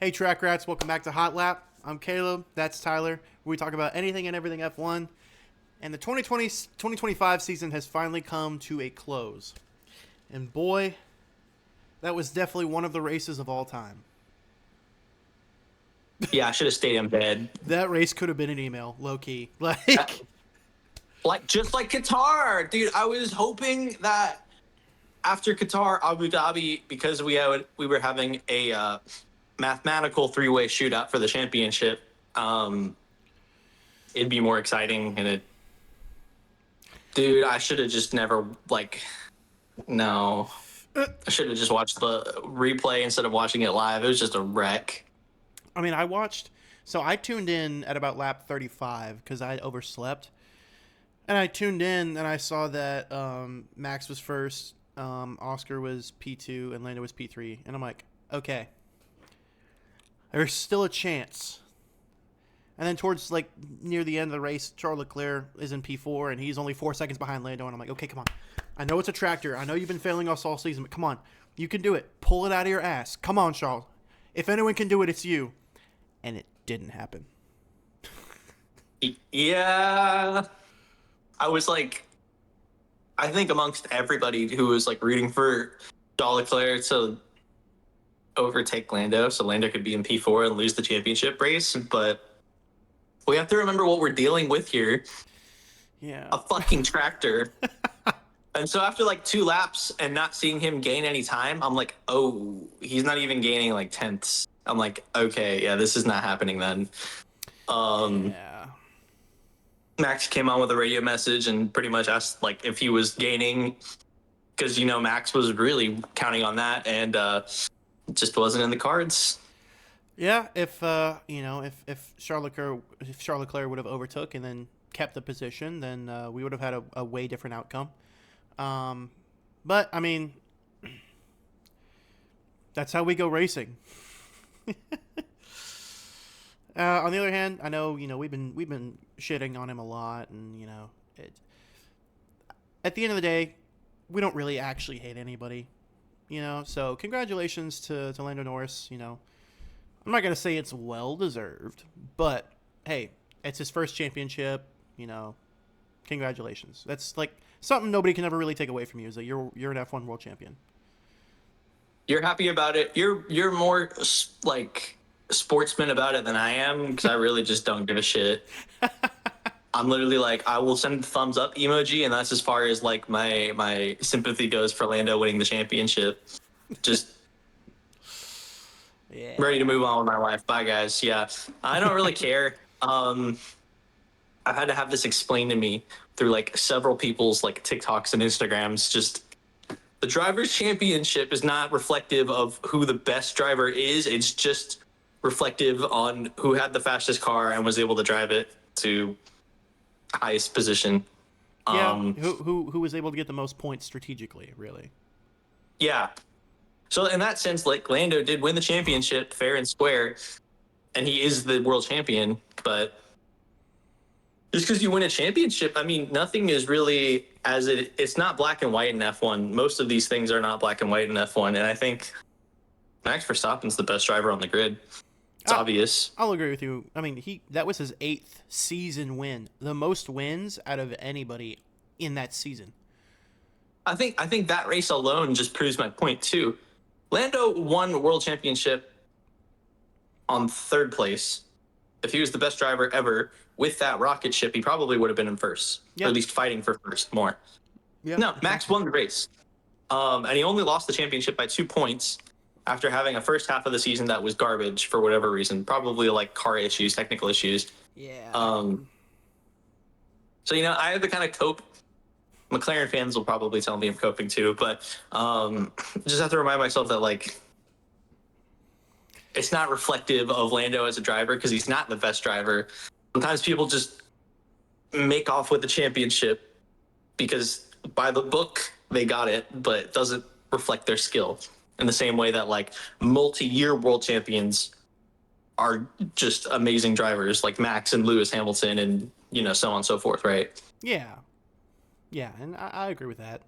Hey, Trackrats, welcome back to Hotlap. I'm Caleb, that's Tyler. We talk about anything and everything F1. And the 2025 season has finally come to a close. And boy, that was definitely one of the races of all time. Yeah, I should have stayed in bed. That race could have been an email, low key. Just like Qatar, dude. I was hoping that after Qatar, Abu Dhabi, because we were having a mathematical three-way shootout for the championship, it'd be more exciting. Dude, I should have just never no. I should have just watched the replay instead of watching it live. It was just a wreck. I mean, I tuned in at about lap 35 because I overslept. And I tuned in and I saw that Max was first, Oscar was P2, and Lando was P3. And I'm like, okay, there's still a chance. And then towards near the end of the race, Charles Leclerc is in P4 and he's only 4 seconds behind Lando. And I'm like, okay, come on. I know it's a tractor. I know you've been failing us all season, but come on. You can do it. Pull it out of your ass. Come on, Charles. If anyone can do it, it's you. And it didn't happen. Yeah. I think amongst everybody who was rooting for Charles Leclerc to overtake Lando so Lando could be in P4 and lose the championship race. But we have to remember what we're dealing with here. Yeah. A fucking tractor. And so after 2 laps and not seeing him gain any time, I'm like, oh, he's not even gaining tenths. I'm like, okay, yeah, this is not happening then. Yeah. Max came on with a radio message and pretty much asked if he was gaining, because Max was really counting on that, and it just wasn't in the cards. Yeah, if Charles Leclerc would have overtook and then kept the position, then we would have had a way different outcome. But I mean, that's how we go racing. On the other hand, I know we've been shitting on him a lot, and at the end of the day, we don't really actually hate anybody, So congratulations to Lando Norris. I'm not gonna say it's well deserved, but hey, it's his first championship. Congratulations. That's something nobody can ever really take away from you, is that you're an F1 world champion. You're happy about it. You're more sportsman about it than I am, because I really just don't give a shit. I'm literally I will send the thumbs up emoji, and that's as far as my sympathy goes for Lando winning the championship. Just Yeah. ready to move on with my life. Bye, guys. Yeah, I don't really care. I've had to have this explained to me through several people's TikToks and Instagrams. Just the drivers' championship is not reflective of who the best driver is. It's just reflective on who had the fastest car and was able to drive it to highest position. Yeah, who was able to get the most points strategically, really. Yeah. So in that sense, Lando did win the championship fair and square, and he is the world champion. But just because you win a championship, I mean, nothing is really it's not black and white in F1. Most of these things are not black and white in F1, and I think Max Verstappen's the best driver on the grid. It's obvious. I'll agree with you. I mean, that was his 8th season win, the most wins out of anybody in that season. I think that race alone just proves my point too. Lando won the world championship on 3rd place. If he was the best driver ever with that rocket ship, he probably would have been in first, or at least fighting for first more. Yeah. No, Max won the race, and he only lost the championship by 2 points after having a first half of the season that was garbage for whatever reason, probably car issues, technical issues. Yeah. So I have to kind of cope. McLaren fans will probably tell me I'm coping too, but just have to remind myself that it's not reflective of Lando as a driver, because he's not the best driver. Sometimes people just make off with the championship because by the book they got it, but it doesn't reflect their skill in the same way that multi-year world champions are just amazing drivers, like Max and Lewis Hamilton and so on and so forth, right? Yeah, and I agree with that.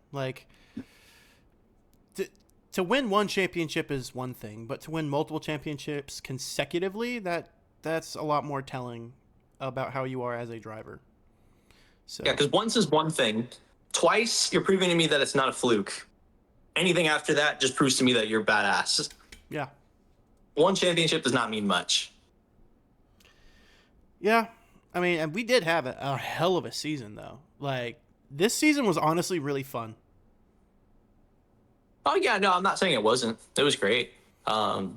to win one championship is one thing, but to win multiple championships consecutively, that's a lot more telling about how you are as a driver. So Yeah, because once is one thing. Twice, you're proving to me that it's not a fluke. Anything after that just proves to me that you're badass. yeah, One championship does not mean much. yeah. I mean, and we did have a hell of a season though. Like this season was honestly really fun. Oh yeah, no, I'm not saying it wasn't. It was great. There's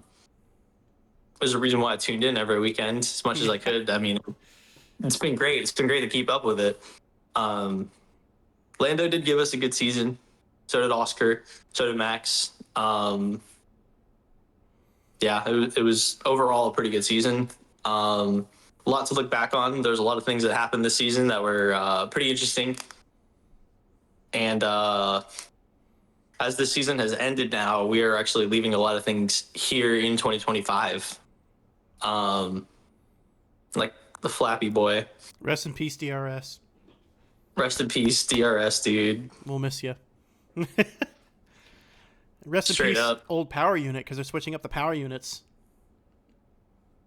a reason why I tuned in every weekend as much as I could. I mean, it's been great. It's been great to keep up with it. Lando did give us a good season. So did Oscar. So did Max. Yeah, it was overall a pretty good season. A lot to look back on. There's a lot of things that happened this season that were pretty interesting. And as this season has ended now, we are actually leaving a lot of things here in 2025. Like the Flappy Boy. Rest in peace, DRS. Rest in peace, DRS, dude. We'll miss you. Rest in Straight peace, up. old power unit, because they're switching up the power units.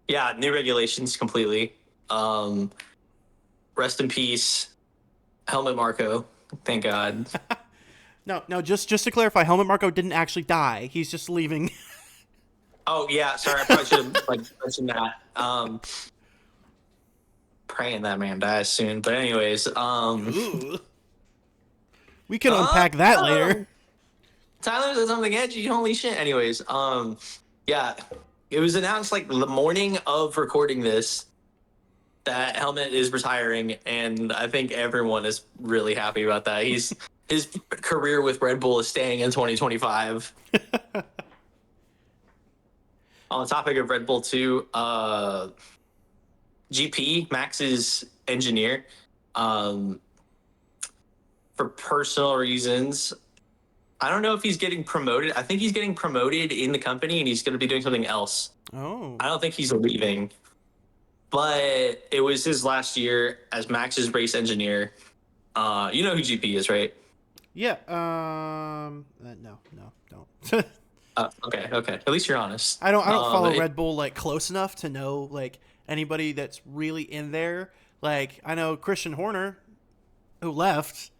Yeah, new regulations completely. Rest in peace, Helmet Marco. Thank God. No, just to clarify, Helmet Marco didn't actually die. He's just leaving. Oh yeah, sorry, I probably should have mentioned that. Praying that man dies soon. But anyways, we can unpack that oh, later. Tyler said something edgy. Holy shit. Anyways, yeah, it was announced like the morning of recording this that Helmet is retiring, and I think everyone is really happy about that. His career with Red Bull is staying in 2025. On the topic of Red Bull too, GP, Max's engineer, for personal reasons, I don't know if he's getting promoted. I think he's getting promoted in the company and he's going to be doing something else. Oh. I don't think he's leaving, but it was his last year as Max's race engineer. You know who GP is, right? Yeah. No, don't. Okay. At least you're honest. I don't follow Red Bull like close enough to know like anybody that's really in there. Like I know Christian Horner, who left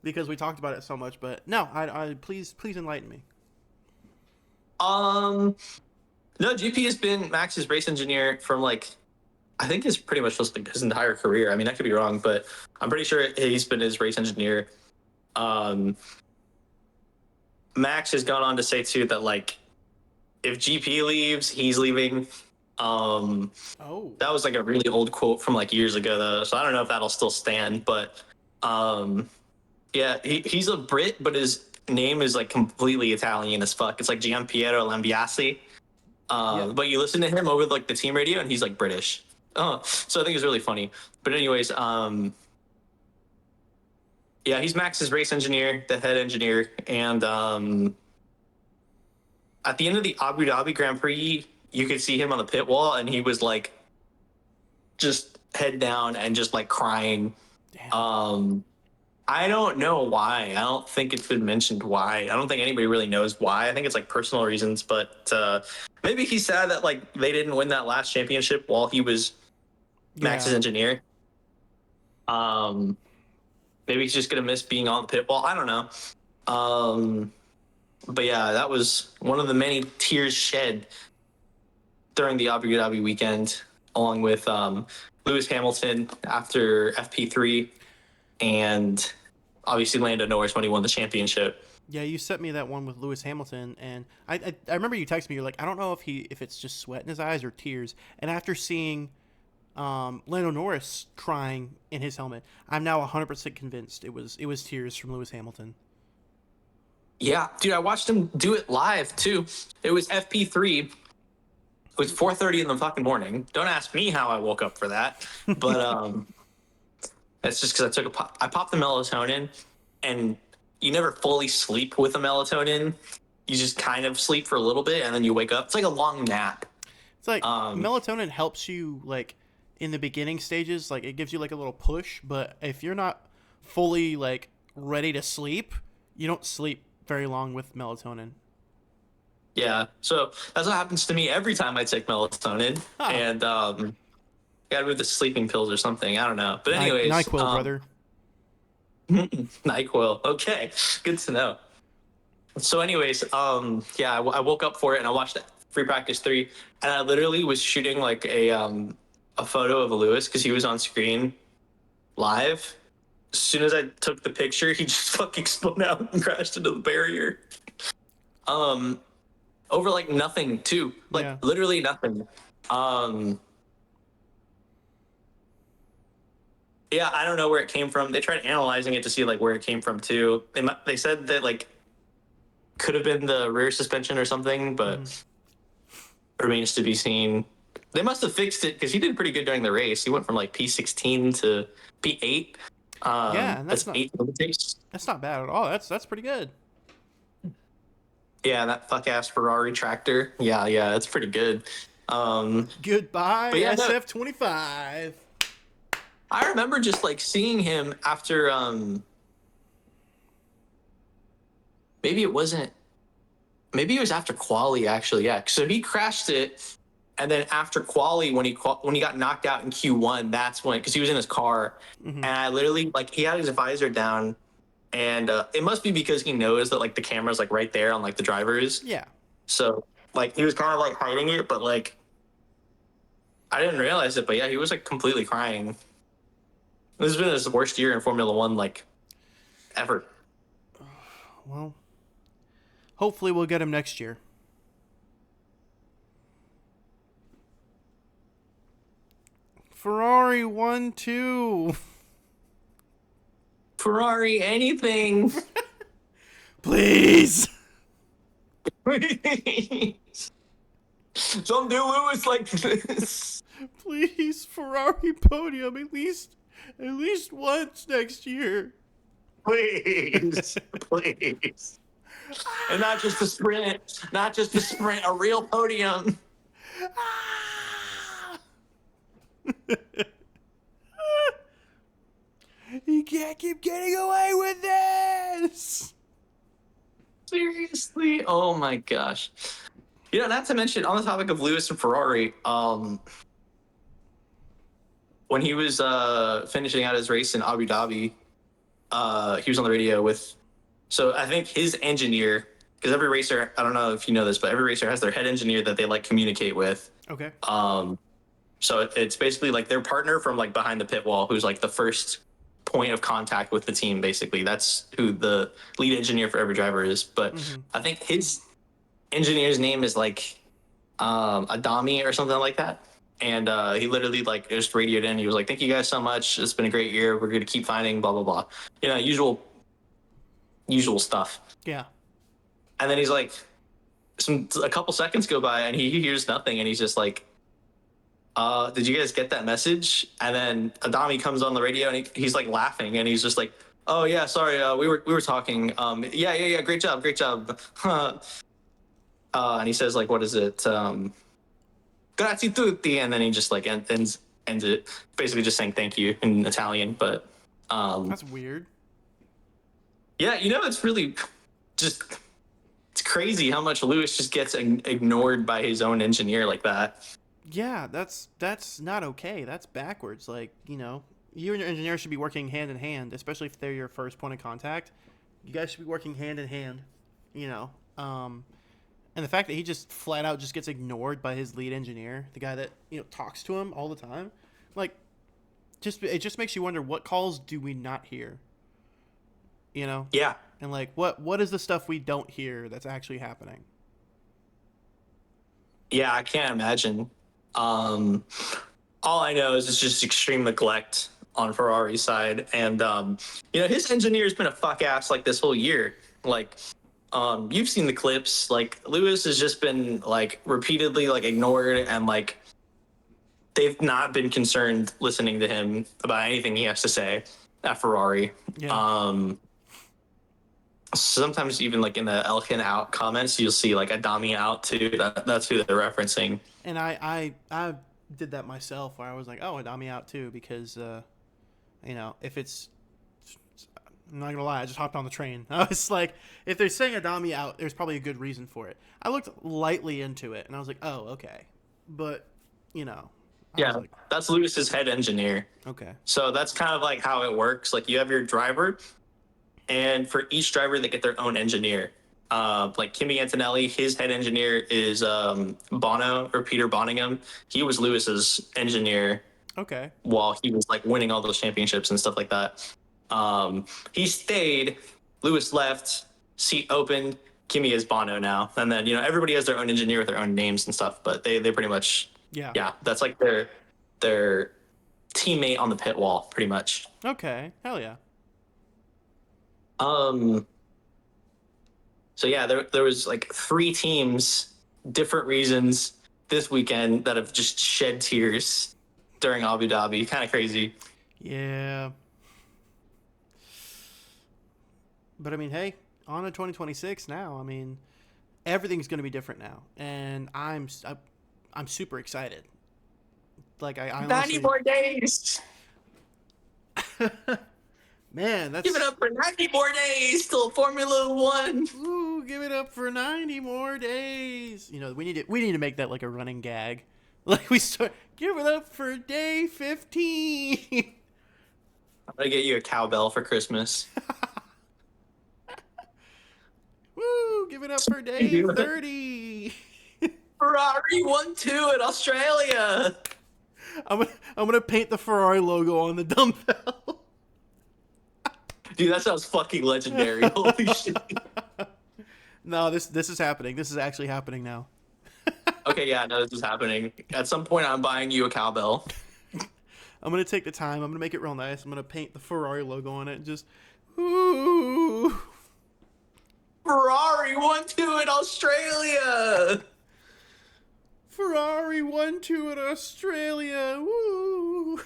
because we talked about it so much. But no, I please enlighten me. No, GP has been Max's race engineer from like I think it's pretty much just like his entire career. I mean, I could be wrong, but I'm pretty sure he's been his race engineer. Max has gone on to say too that like if GP leaves, he's leaving. That was like a really old quote from like years ago though, so I don't know if that'll still stand. But yeah, he's a Brit, but his name is like completely Italian as fuck. It's like Gianpiero Lambiase. Yeah. But you listen to him over like the team radio, and he's like British. So I think it's really funny. But anyways, yeah, he's Max's race engineer, the head engineer, and at the end of the Abu Dhabi Grand Prix, you could see him on the pit wall, and he was like, just head down and just like crying. Damn. I don't know why. I don't think it's been mentioned why. I don't think anybody really knows why. I think it's like personal reasons, but maybe he's sad that like they didn't win that last championship while he was Max's engineer. Maybe he's just gonna miss being on the pit wall. I don't know. But yeah, that was one of the many tears shed during the Abu Dhabi weekend, along with Lewis Hamilton after FP3, and obviously Lando Norris when he won the championship. Yeah, you sent me that one with Lewis Hamilton, and I remember you texted me. You're like, I don't know if it's just sweat in his eyes or tears. And after seeing Lando Norris crying in his helmet, I'm now 100% convinced it was tears from Lewis Hamilton. Yeah, dude, I watched him do it live too. It was FP3. It was 4:30 in the fucking morning. Don't ask me how I woke up for that, but that's just because I popped the melatonin, and you never fully sleep with the melatonin. You just kind of sleep for a little bit, and then you wake up. It's like a long nap. It's like melatonin helps you like in the beginning stages, like it gives you like a little push. But if you're not fully like ready to sleep, you don't sleep very long with melatonin. Yeah. So that's what happens to me every time I take melatonin. Huh. And gotta move the sleeping pills or something. I don't know. But anyways, NyQuil, brother. NyQuil. Okay, good to know. So anyways, yeah, I woke up for it and I watched free practice 3, and I literally was shooting like a photo of Lewis because he was on screen live. As soon as I took the picture, he just fucking spun out and crashed into the barrier. Um, Over like nothing too, like Yeah. literally nothing. Um, yeah, I don't know where it came from. They tried analyzing it to see like where it came from too. They said that like could have been the rear suspension or something, Hmm. but remains to be seen. They must have fixed it because he did pretty good during the race. He went from like P16 to P8. Yeah, and That's 8 takes. that's not bad at all. That's pretty good. Yeah, that fuck ass Ferrari tractor. Yeah, yeah, that's pretty good. Um, Goodbye, but yeah, no, SF25. I remember just like seeing him after. Maybe it wasn't. Maybe it was after quali actually. Yeah, so he crashed it, and then after quali when he got knocked out in Q1, that's when because he was in his car, Hmm. and I literally like he had his visor down, and it must be because he knows that like the camera's like right there on like the drivers, Yeah. so like he was kind of like hiding it, but like I didn't realize it, but yeah, he was like completely crying. This has been his worst year in Formula One like ever. Well, hopefully we'll get him next year. Ferrari 1-2. Ferrari, anything. Please. Don't do Lewis like this. Please, Ferrari podium at least once next year. Please. Please. And not just the sprint, not just the sprint, a real podium. He can't keep getting away with this. Seriously? Oh my gosh. You know, not to mention on the topic of Lewis and Ferrari, when he was finishing out his race in Abu Dhabi, he was on the radio with. So I think his engineer, because every racer, I don't know if you know this, but every racer has their head engineer that they like communicate with. Okay. So it's basically like their partner from like behind the pit wall, who's like the first point of contact with the team. Basically, that's who the lead engineer for every driver is. But Hmm. I think his engineer's name is like Adami or something like that. And he literally like just radioed in. He was like, "Thank you guys so much. It's been a great year. We're going to keep finding blah blah blah." You know, usual stuff. Yeah. And then he's like, a couple seconds go by and he hears nothing, and he's just like, did you guys get that message? And then Adami comes on the radio and he's like laughing, and he's just like, oh yeah, sorry, we were talking. Yeah, great job. And he says like, what is it? Grazie tutti, and then he just like ends it, basically just saying thank you in Italian. But That's weird. yeah, you know, it's really just it's crazy how much Lewis just gets ignored by his own engineer like that. Yeah, that's not okay. That's backwards. Like, you and your engineer should be working hand in hand, especially if they're your first point of contact. You guys should be working hand in hand, you know. And the fact that he just flat out just gets ignored by his lead engineer, the guy that, talks to him all the time, like, it just makes you wonder, what calls do we not hear? You know? Yeah, And like, what is the stuff we don't hear that's actually happening? yeah, I can't imagine. Um, all I know is it's just extreme neglect on Ferrari's side, and his engineer's been a fuck ass like this whole year. Like, you've seen the clips. Like, Lewis has just been like repeatedly like ignored, and like they've not been concerned listening to him about anything he has to say at Ferrari. Yeah. Sometimes even like in the Elkin out comments, you'll see like Adami out too. That's who they're referencing. And I did that myself, where I was like, oh, Adami out too, because if it's I'm not gonna lie, I just hopped on the train. I was like, if they're saying Adami out, there's probably a good reason for it. I looked lightly into it, and I was like, oh, okay. But, I was Yeah, like, that's Lewis's head engineer. okay. So that's kind of like how it works. Like you have your driver, and for each driver, they get their own engineer. Like Kimi Antonelli, his head engineer is Bono or Peter Bonningham. He was Lewis's engineer Okay. while he was like winning all those championships and stuff like that. He stayed. Lewis left. Seat opened. Kimi is Bono now, and then everybody has their own engineer with their own names and stuff. But they pretty much, Yeah. yeah, that's like their teammate on the pit wall, pretty much. Okay. Hell yeah. Um. So yeah, there was like 3 teams, different reasons this weekend that have just shed tears during Abu Dhabi. Kind of crazy. Yeah. But I mean, hey, on to 2026 now. I mean, everything's going to be different now, and I'm super excited. Like I 90 honestly, more days. man, that's Give it up for 90 more days till Formula One. ooh, give it up for 90 more days. We need to make that like a running gag. Like we start give it up for day 15. I'm gonna get you a cowbell for Christmas. Woo, give it up for day 30. Ferrari 1-2 in Australia. I'm gonna paint the Ferrari logo on the dumbbell. Dude, that sounds fucking legendary. Holy shit. No, this is happening. This is actually happening now. Okay, yeah, no, this is happening. At some point, I'm buying you a cowbell. I'm gonna take the time. I'm gonna make it real nice. I'm gonna paint the Ferrari logo on it and just ooh. Ferrari 1-2 in Australia. Ferrari 1-2 in Australia. Woo.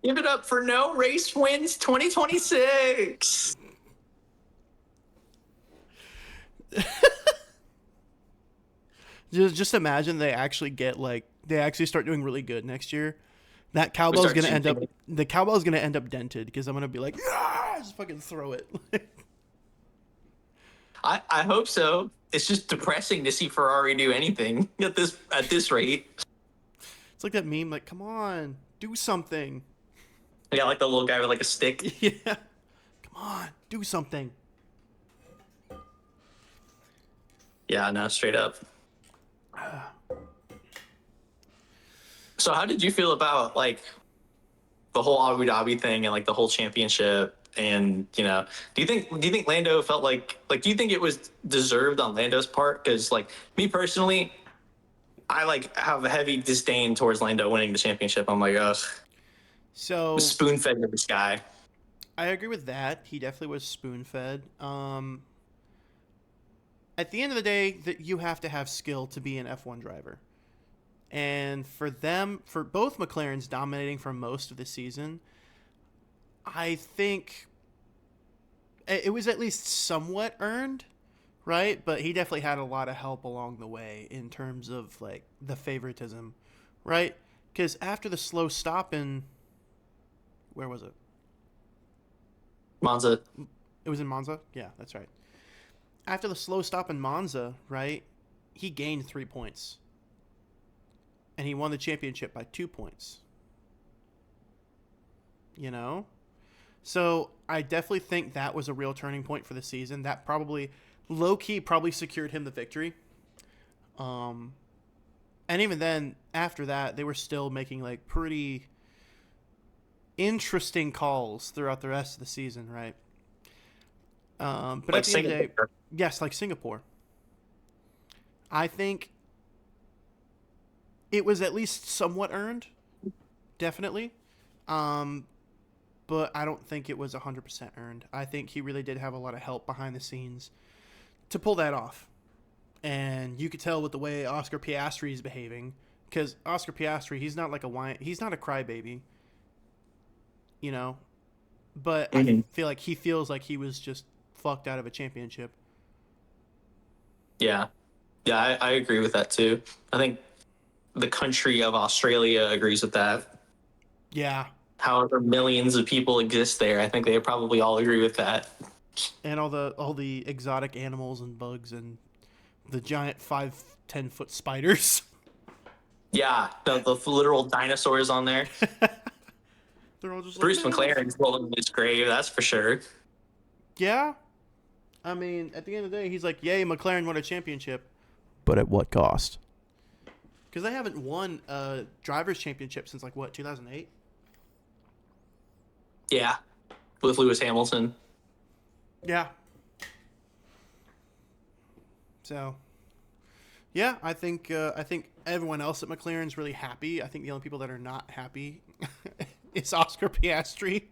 Give it up for no race wins 2026. Just imagine they actually start doing really good next year. That cowbell's gonna end up dented because I'm gonna be like, yeah, just fucking throw it. I hope so. It's just depressing to see Ferrari do anything at this rate. It's like that meme, like, come on, do something. Yeah, like the little guy with like a stick. Yeah, come on, do something. Yeah, no, straight up. So how did you feel about like the whole Abu Dhabi thing and like the whole championship? And do you think Lando felt like do you think it was deserved on Lando's part? Because like me personally, I like have a heavy disdain towards Lando winning the championship. I'm like, ugh, So spoon fed to this guy. I agree with that. He definitely was spoon fed. At the end of the day, that you have to have skill to be an F1 driver. And for both McLarens dominating for most of the season, I think it was at least somewhat earned, right? But he definitely had a lot of help along the way in terms of like the favoritism, right? Because after the slow stop where was it? Monza. It was in Monza? Yeah, that's right. After the slow stop in Monza, right, he gained 3 points. And he won the championship by 2 points. So I definitely think that was a real turning point for the season. That probably, low-key, secured him the victory. And even then, after that, they were still making, like, pretty interesting calls throughout the rest of the season, right? But Like at the end of the day, Singapore. yes, like Singapore. I think it was at least somewhat earned, definitely. But I don't think it was 100% earned. I think he really did have a lot of help behind the scenes to pull that off. And you could tell with the way Oscar Piastri is behaving, because Oscar Piastri, he's not like he's not a crybaby, But I feel like he feels like he was just fucked out of a championship. Yeah. Yeah, I agree with that too. I think the country of Australia agrees with that. Yeah, however millions of people exist there. I think they probably all agree with that. And all the exotic animals and bugs and the giant 5-10 foot spiders. Yeah, the literal dinosaurs on there. They're all just like, Bruce no. McLaren's rolling in his grave, that's for sure. Yeah. I mean, at the end of the day, he's like, yay, McLaren won a championship. But at what cost? Because they haven't won a driver's championship since, like, what, 2008? Yeah, with Lewis Hamilton. Yeah. So, yeah, I think everyone else at McLaren's really happy. I think the only people that are not happy is Oscar Piastri.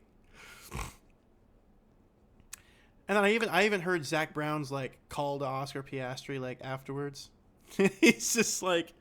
And then I even heard Zach Brown's like call to Oscar Piastri like afterwards. He's just like,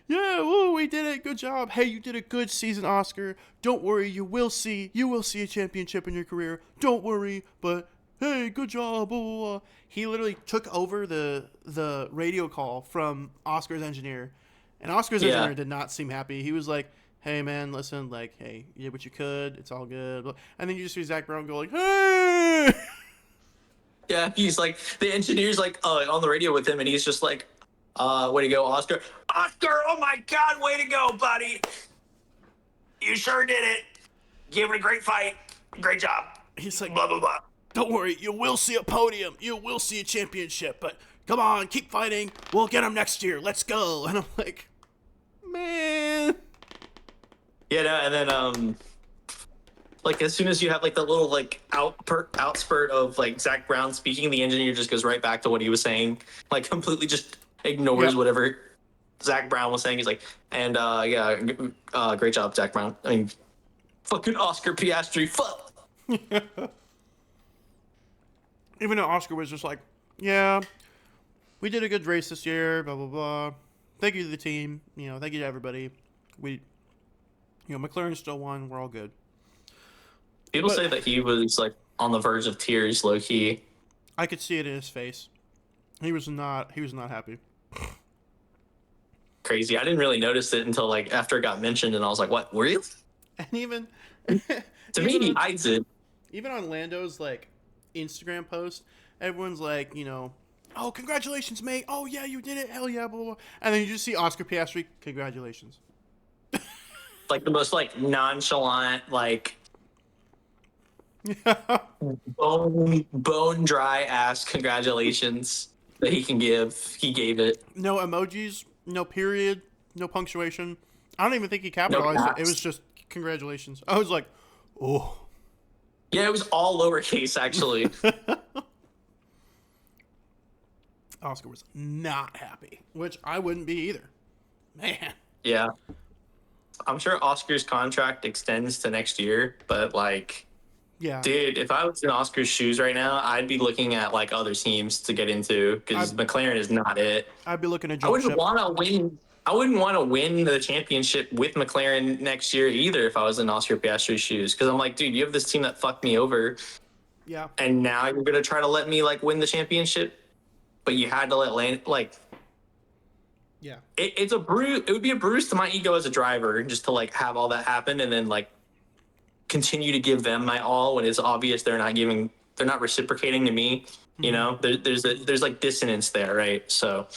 yeah, woo, we did it, good job. Hey, you did a good season, Oscar. Don't worry, you will see a championship in your career. Don't worry, but hey, good job. Blah, blah, blah. He literally took over the radio call from Oscar's engineer, and Oscar's Yeah. engineer did not seem happy. He was like, hey man, listen, like, hey, you did what you could. It's all good. And then you just see Zach Brown go like, hey. Yeah, he's like, the engineer's like on the radio with him, and he's just like, way to go, Oscar. Oscar, oh my God, way to go, buddy. You sure did it. Gave it a great fight. Great job. He's like, Blah, blah, blah. don't worry, you will see a podium. You will see a championship. But come on, keep fighting. We'll get him next year. Let's go. And I'm like, man. Yeah, no, and then, like, as soon as you have, like, the little, like, outspurt of, like, Zach Brown speaking, the engineer just goes right back to what he was saying. Like, completely just ignores Yep. whatever Zach Brown was saying. He's like, and, yeah, great job, Zach Brown. I mean, fucking Oscar Piastri, fuck. Even though Oscar was just like, yeah, we did a good race this year, blah, blah, blah. Thank you to the team. Thank you to everybody. McLaren still won. We're all good. People say that he was, like, on the verge of tears, low-key. I could see it in his face. He was not happy. Crazy. I didn't really notice it until, like, after it got mentioned, and I was like, what, were you? And even To me, he hides it. even on Lando's like Instagram post, everyone's like, oh, congratulations, mate. Oh yeah, you did it. Hell yeah, blah, blah, blah. And then you just see Oscar Piastri, congratulations. Like, the most, like, nonchalant, like, bone dry ass congratulations that he can give. He gave it. No emojis, no period, no punctuation. I don't even think he capitalized it. It was just congratulations. I was like, oh. Yeah, it was all lowercase, actually. Oscar was not happy, which I wouldn't be either. Man. Yeah. I'm sure Oscar's contract extends to next year, but, like, Yeah. dude, if I was in Oscar's shoes right now, I'd be looking at, like, other teams to get into, because McLaren is not it. I'd be looking at I jump wouldn't ship. want to win. I wouldn't want to win the championship with McLaren next year either if I was in Oscar Piastri's shoes, because I'm like, dude, you have this team that fucked me over, Yeah. and now you're gonna try to let me, like, win the championship, but you had to let Yeah. it's a bruise. It would be a bruise to my ego as a driver just to, like, have all that happen and then, like, continue to give them my all when it's obvious they're not reciprocating to me. Mm-hmm. There's like dissonance there, right? So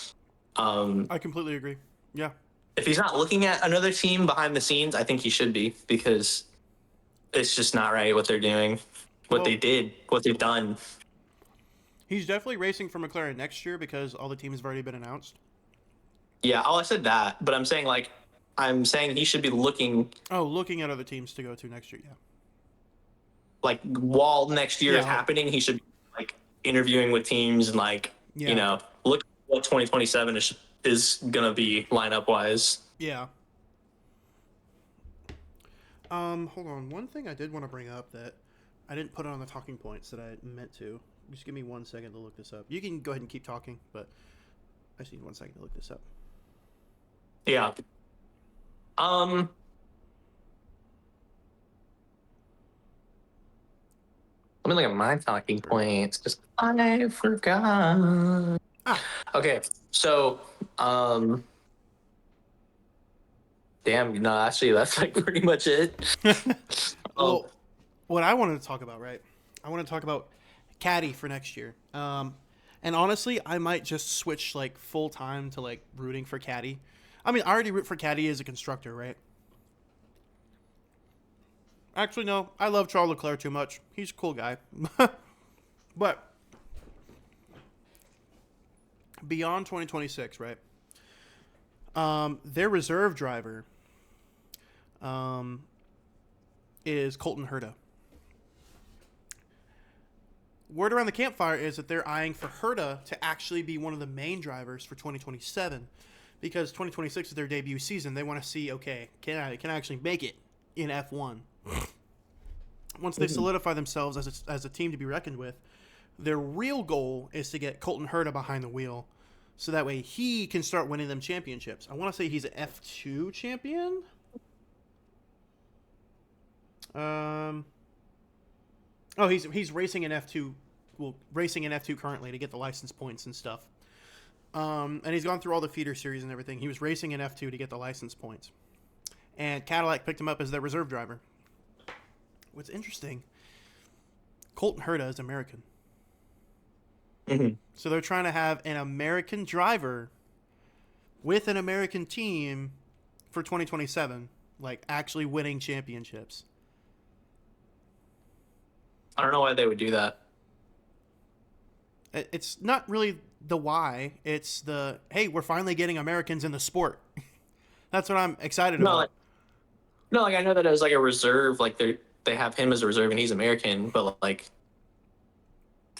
I completely agree. Yeah. if he's not looking at another team behind the scenes, I think he should be, because it's just not right what they're doing, what they did, what they've done. He's definitely racing for McLaren next year because all the teams have already been announced. Yeah, I said that, but I'm saying he should be looking, Oh, looking at other teams to go to next year, yeah. like, while next year is Yeah. happening, he should be, like, interviewing with teams and, like, Yeah. look at what 2027 is gonna be lineup wise. Yeah. Hold on. One thing I did want to bring up that I didn't put on the talking points that I meant to. Just give me 1 second to look this up. You can go ahead and keep talking, but I just need 1 second to look this up. Yeah. Let me look at my talking points because I forgot. Okay, so damn, no, actually, that's, like, pretty much it. Oh, Well, what I wanted to talk about, right? I want to talk about Caddy for next year. And honestly, I might just switch like full time to like rooting for Caddy. I mean, I already root for Caddy as a constructor, right? Actually, no, I love Charles Leclerc too much. He's a cool guy. But beyond 2026, right? Their reserve driver um, is Colton Herta. Word around the campfire is that they're eyeing for Herta to actually be one of the main drivers for 2027, because 2026 is their debut season. They want to see, okay, can I actually make it in F1? Once they solidify themselves as a team to be reckoned with, their real goal is to get Colton Herta behind the wheel, so that way he can start winning them championships. I want to say he's an F2 champion. Oh, he's racing in F2. Well, racing in F2 currently to get the license points and stuff. And he's gone through all the feeder series and everything. He was racing in F2 to get the license points. And Cadillac picked him up as their reserve driver. What's interesting, Colton Herta is American. Mm-hmm. So they're trying to have an American driver with an American team for 2027, like actually winning championships. I don't know why they would do that. It's not really the why. It's the, hey, we're finally getting Americans in the sport. That's what I'm excited No, about. like, no, like I know that as like a reserve, like they have him as a reserve and he's American, but like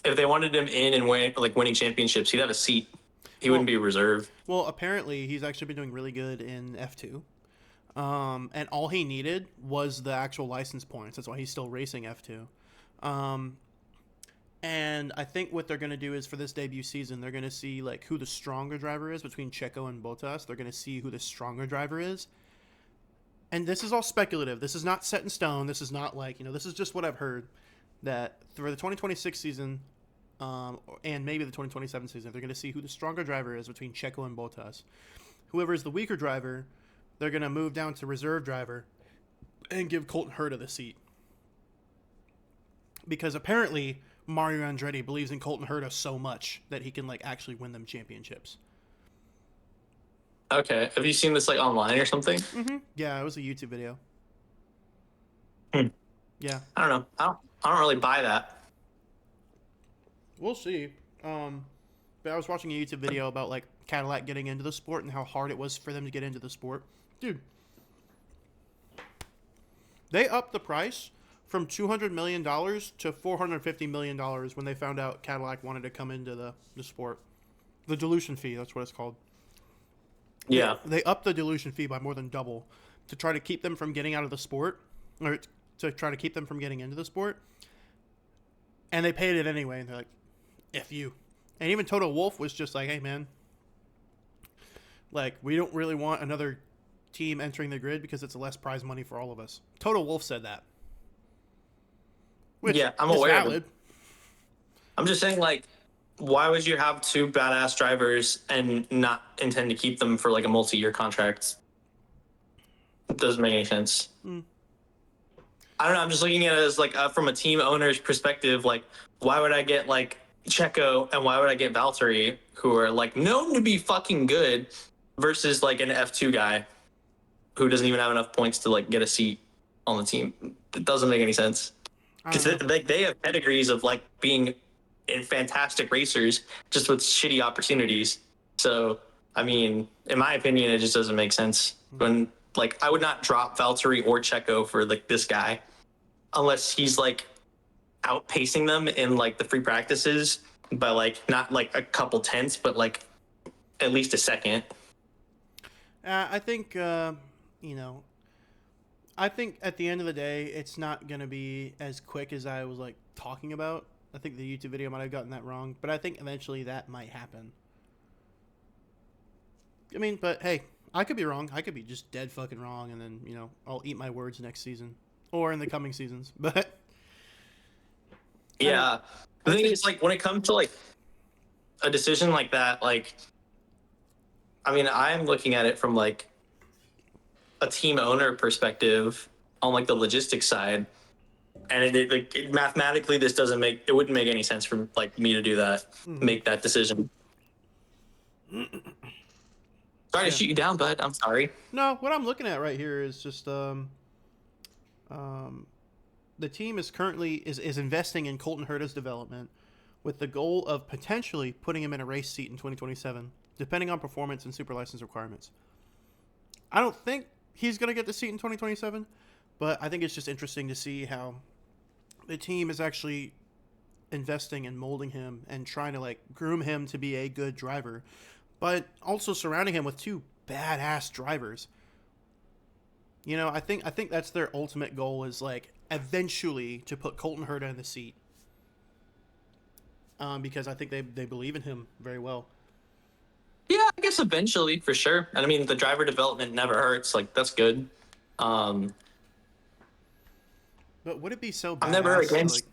if they wanted him in and winning championships, he'd have a seat. He wouldn't be a reserve. Well, apparently he's actually been doing really good in F2. And all he needed was the actual license points. That's why he's still racing F2. And I think what they're going to do is for this debut season, they're going to see like who the stronger driver is between Checo and Bottas. They're going to see who the stronger driver is. And this is all speculative. This is not set in stone. This is not like, this is just what I've heard, that for the 2026 season and maybe the 2027 season, they're going to see who the stronger driver is between Checo and Bottas. Whoever is the weaker driver, they're going to move down to reserve driver and give Colton Herta the seat. Because apparently Mario Andretti believes in Colton Herta so much that he can like actually win them championships. Okay. Have you seen this like online or something? Mm-hmm. Yeah, it was a YouTube video. Yeah. I don't know. I don't really buy that. We'll see. But I was watching a YouTube video about like Cadillac getting into the sport and how hard it was for them to get into the sport. Dude, they upped the price from $200 million to $450 million when they found out Cadillac wanted to come into the sport. The dilution fee, that's what it's called. Yeah. They upped the dilution fee by more than double to try to keep them from getting out of the sport, or to try to keep them from getting into the sport. And they paid it anyway, and they're like, F you. And even Toto Wolff was just like, hey, man, like, we don't really want another team entering the grid because it's less prize money for all of us. Toto Wolff said that. Which yeah, I'm is aware valid. of it. I'm just saying, like, why would you have two badass drivers and not intend to keep them for like a multi-year contract? It doesn't make any sense. I don't know. I'm just looking at it as like from a team owner's perspective. Like, why would I get like Checo and why would I get Valtteri, who are like known to be fucking good, versus like an F2 guy who doesn't even have enough points to like get a seat on the team? It doesn't make any sense. Because they have pedigrees of like being fantastic racers just with shitty opportunities. So, I mean, in my opinion, it just doesn't make sense. When like I would not drop Valtteri or Checo for like this guy unless he's like outpacing them in like the free practices by like not like a couple tenths, but like at least a second. I think, I think at the end of the day, it's not going to be as quick as I was like talking about. I think the YouTube video might have gotten that wrong, but I think eventually that might happen. I mean, but hey, I could be wrong. I could be just dead fucking wrong, and then, I'll eat my words next season or in the coming seasons. But yeah, the thing is, like, when it comes to like a decision like that, like, I mean, I'm looking at it from like a team owner perspective on like the logistics side. and mathematically, this doesn't make it wouldn't make any sense for like me to do that, Hmm. make that decision. Sorry to Yeah. shoot you down, bud. I'm sorry. No, what I'm looking at right here is just um, the team is currently is investing in Colton Herta's development with the goal of potentially putting him in a race seat in 2027, depending on performance and super license requirements. I don't think he's going to get the seat in 2027, but I think it's just interesting to see how the team is actually investing and molding him and trying to like groom him to be a good driver, but also surrounding him with two badass drivers. You know, I think that's their ultimate goal is like eventually to put Colton Herta in the seat, because I think they believe in him very well. Yeah, I guess eventually for sure. And I mean, the driver development never hurts. Like that's good. Um, But would it be so I'm never badass to like? against.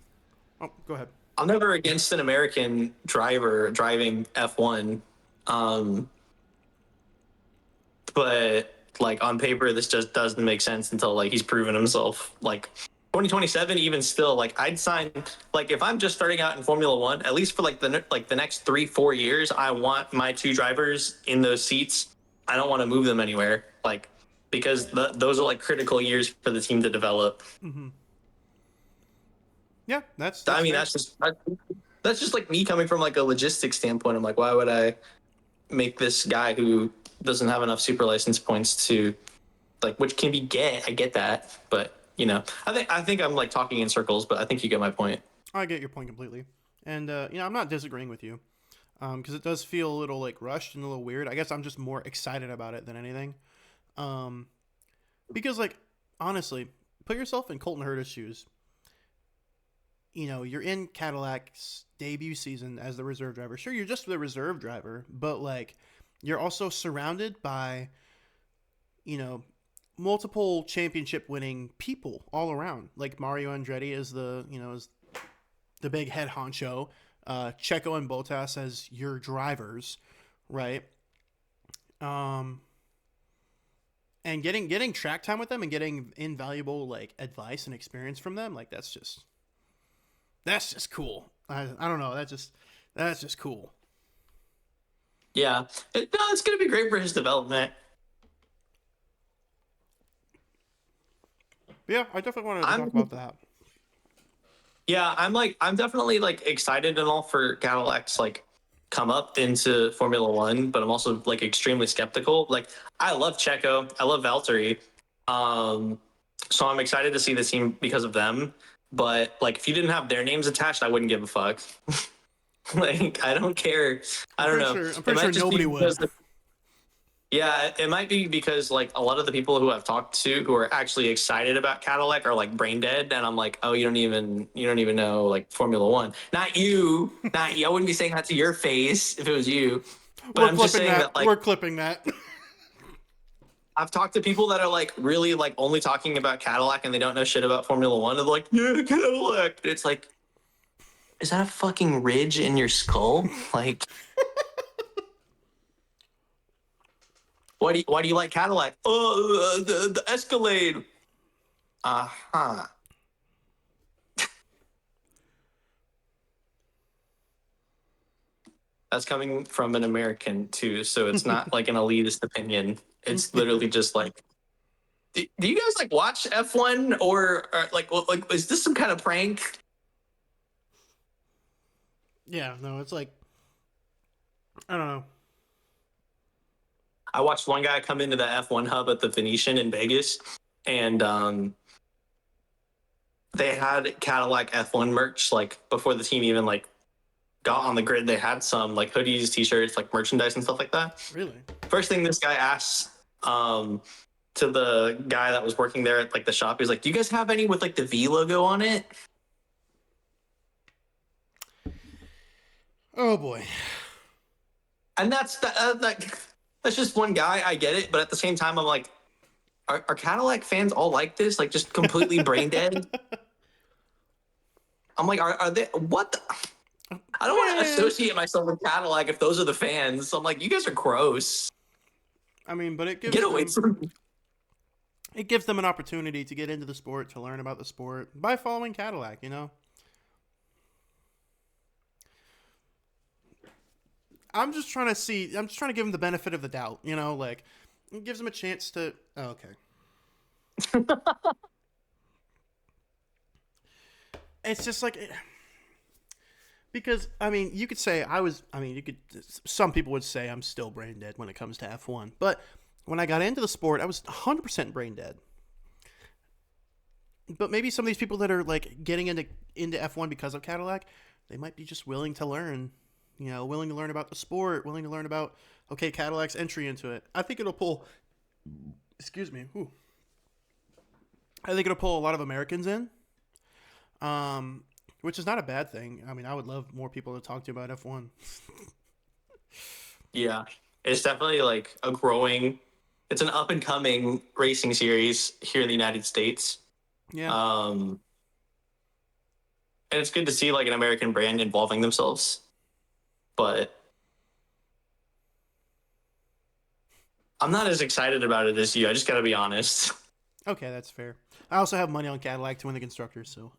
Oh, go ahead. I'm never against an American driver driving F1. Um, but like on paper, this just doesn't make sense until like he's proven himself. Like 2027, even still, like I'd sign. Like if I'm just starting out in Formula One, at least for like the next 3 4 years, I want my two drivers in those seats. I don't want to move them anywhere. Like because those are like critical years for the team to develop. Mm-hmm. Yeah, I that's mean, fair. that's just like me coming from like a logistics standpoint. I'm like, why would I make this guy who doesn't have enough super license points to like, which can be get. I get that, but I think I'm like talking in circles, but I think you get my point. I get your point completely, and I'm not disagreeing with you, because it does feel a little like rushed and a little weird. I guess I'm just more excited about it than anything, um, because like honestly, put yourself in Colton Herta's shoes. You know, you're in Cadillac's debut season as the reserve driver. Sure, you're just the reserve driver, but like you're also surrounded by, you know, multiple championship winning people all around. Like Mario Andretti is is the big head honcho. Checo and Bottas as your drivers, right? Um, and getting track time with them and getting invaluable like advice and experience from them, like that's just cool. I don't know. That's just cool. Yeah, no, it's gonna be great for his development. But yeah, I definitely wanted to talk I'm about that. Yeah, I'm definitely like excited and all for Cadillac's like come up into Formula One, but I'm also like extremely skeptical. Like I love Checo, I love Valtteri, um, so I'm excited to see the team because of them. But like if you didn't have their names attached, I wouldn't give a fuck. Like I don't care. I don't know. I'm It pretty sure might just be nobody would. because yeah, it might be because like a lot of the people who I've talked to who are actually excited about Cadillac are like brain dead, and I'm like, oh, you don't even know like Formula One. Not you. I wouldn't be saying that to your face if it was you, but We're I'm just clipping saying that. that like We're clipping that. I've talked to people that are like really like only talking about Cadillac and they don't know shit about Formula One. And they're like, yeah, Cadillac. It's like, is that a fucking ridge in your skull? Like, why do you like Cadillac? Oh, the Escalade. Uh huh. That's coming from an American too, so it's not like an elitist opinion. It's literally just like, do you guys like watch F1 or like is this some kind of prank? Yeah, no, it's like I don't know. I watched one guy come into the F1 hub at the Venetian in Vegas, and they had Cadillac F1 merch like before the team even like got on the grid. They had some like hoodies, t-shirts, like merchandise and stuff like that. Really? First thing this guy asks to the guy that was working there at like the shop, he's like, "Do you guys have any with like the V logo on it?" Oh boy. And that's just one guy. I get it, but at the same time, I'm like, are Cadillac fans all like this? Like just completely brain dead? I'm like, are they what? I don't want to Man. associate myself with Cadillac if those are the fans. I'm like, you guys are gross. I mean, but it gives Get away them from me. it gives them an opportunity to get into the sport, to learn about the sport by following Cadillac, you know? I'm just trying to give them the benefit of the doubt, you know? Like, it gives them a chance to. Oh, okay. It's just like. Because, I mean, you could say some people would say I'm still brain dead when it comes to F1. But when I got into the sport, I was 100% brain dead. But maybe some of these people that are like getting into F1 because of Cadillac, they might be just willing to learn, you know, willing to learn about the sport, willing to learn about okay, Cadillac's entry into it. I think it'll pull. Excuse me. Whew. I think it'll pull a lot of Americans in, which is not a bad thing. I mean, I would love more people to talk to about F1. Yeah, it's definitely like a growing. It's an up and coming racing series here in the United States. Yeah. Um, and it's good to see like an American brand involving themselves. But I'm not as excited about it as you. I just got to be honest. Okay, that's fair. I also have money on Cadillac to win the constructors, so.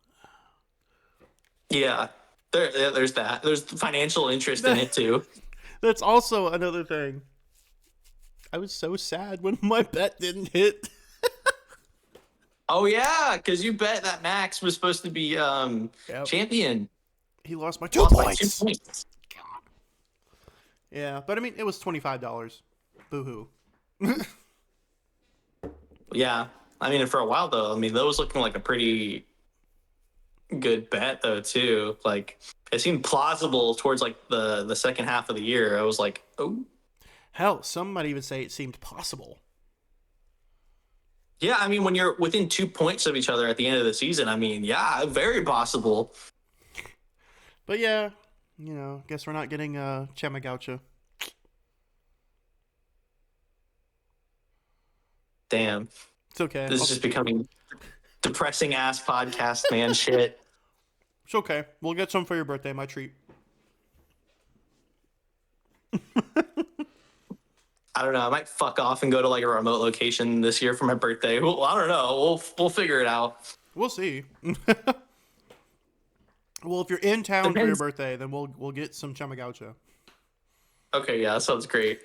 Yeah, there's that. There's financial interest in it too. That's also another thing. I was so sad when my bet didn't hit. Oh yeah, because you bet that Max was supposed to be Yep. champion. He lost by 2 Lost by points. 2 points. Yeah, but I mean, it was $25. Boo hoo. Yeah, I mean, for a while though, I mean, that was looking like a pretty good bet though too. Like it seemed plausible towards like the second half of the year. I was like, oh Hell, some might even say it seemed possible. yeah. I mean, when you're within 2 points of each other at the end of the season, I mean, yeah, very possible. But yeah, you know, guess we're not getting Chamagaucha. Damn, It's okay. this is just becoming depressing ass podcast, man. Shit. It's okay. We'll get some for your birthday, my treat. I don't know. I might fuck off and go to like a remote location this year for my birthday. Well, I don't know. We'll figure it out. We'll see. Well, if you're in town for your birthday, then we'll get some Chamagaucha. Okay, yeah, that sounds great.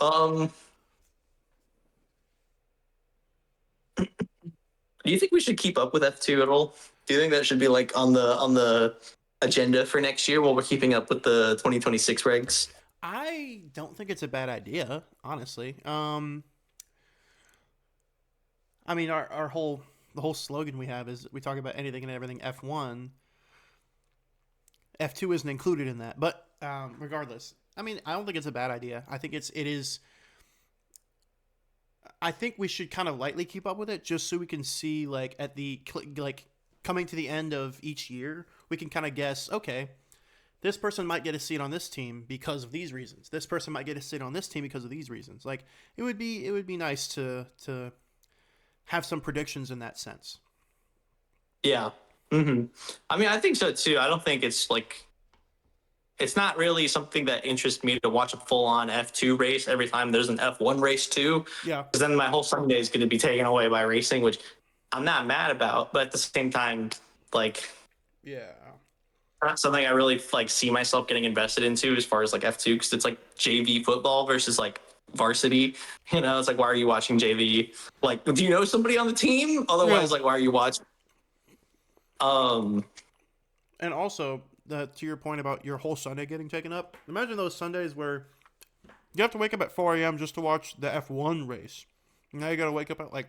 Um, do you think we should keep up with F2 at all? Do you think that should be like on the agenda for next year while we're keeping up with the 2026 regs? I don't think it's a bad idea, honestly. I mean, the whole slogan we have is we talk about anything and everything F1. F2 isn't included in that, but regardless, I mean, I don't think it's a bad idea. I think it is. I think we should kind of lightly keep up with it, just so we can see, like, at the like coming to the end of each year, we can kind of guess. Okay, this person might get a seat on this team because of these reasons. This person might get a seat on this team because of these reasons. Like, it would be nice to have some predictions in that sense. Yeah. I mean, I think so too. I don't think it's like it's not really something that interests me to watch a full-on F2 race every time there's an F1 race too. Yeah. Because then my whole Sunday is going to be taken away by racing, which I'm not mad about. But at the same time, like, Yeah. not something I really like see myself getting invested into as far as like F2, because it's like JV football versus like varsity. You know, it's like, why are you watching JV? Like, do you know somebody on the team? Otherwise, Yeah. like, why are you watching? And also, to your point about your whole Sunday getting taken up, imagine those Sundays where you have to wake up at 4 a.m. just to watch the F1 race. Now you got to wake up at like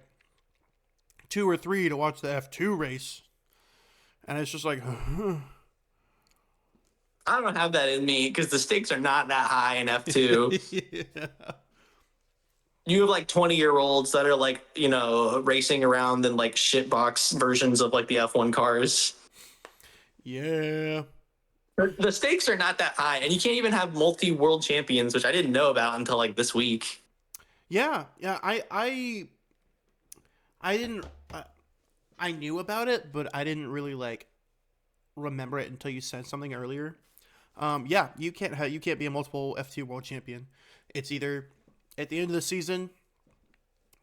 2 or 3 to watch the F2 race. And it's just like, I don't have that in me because the stakes are not that high in F2. yeah. You have like 20-year-olds that are like, you know, racing around in like shitbox versions of like the F1 cars. Yeah. The stakes are not that high, and you can't even have multi-world champions, which I didn't know about until like this week. Yeah. I didn't. I knew about it, but I didn't really like remember it until you said something earlier. Yeah, you can't be a multiple F2 world champion. It's either at the end of the season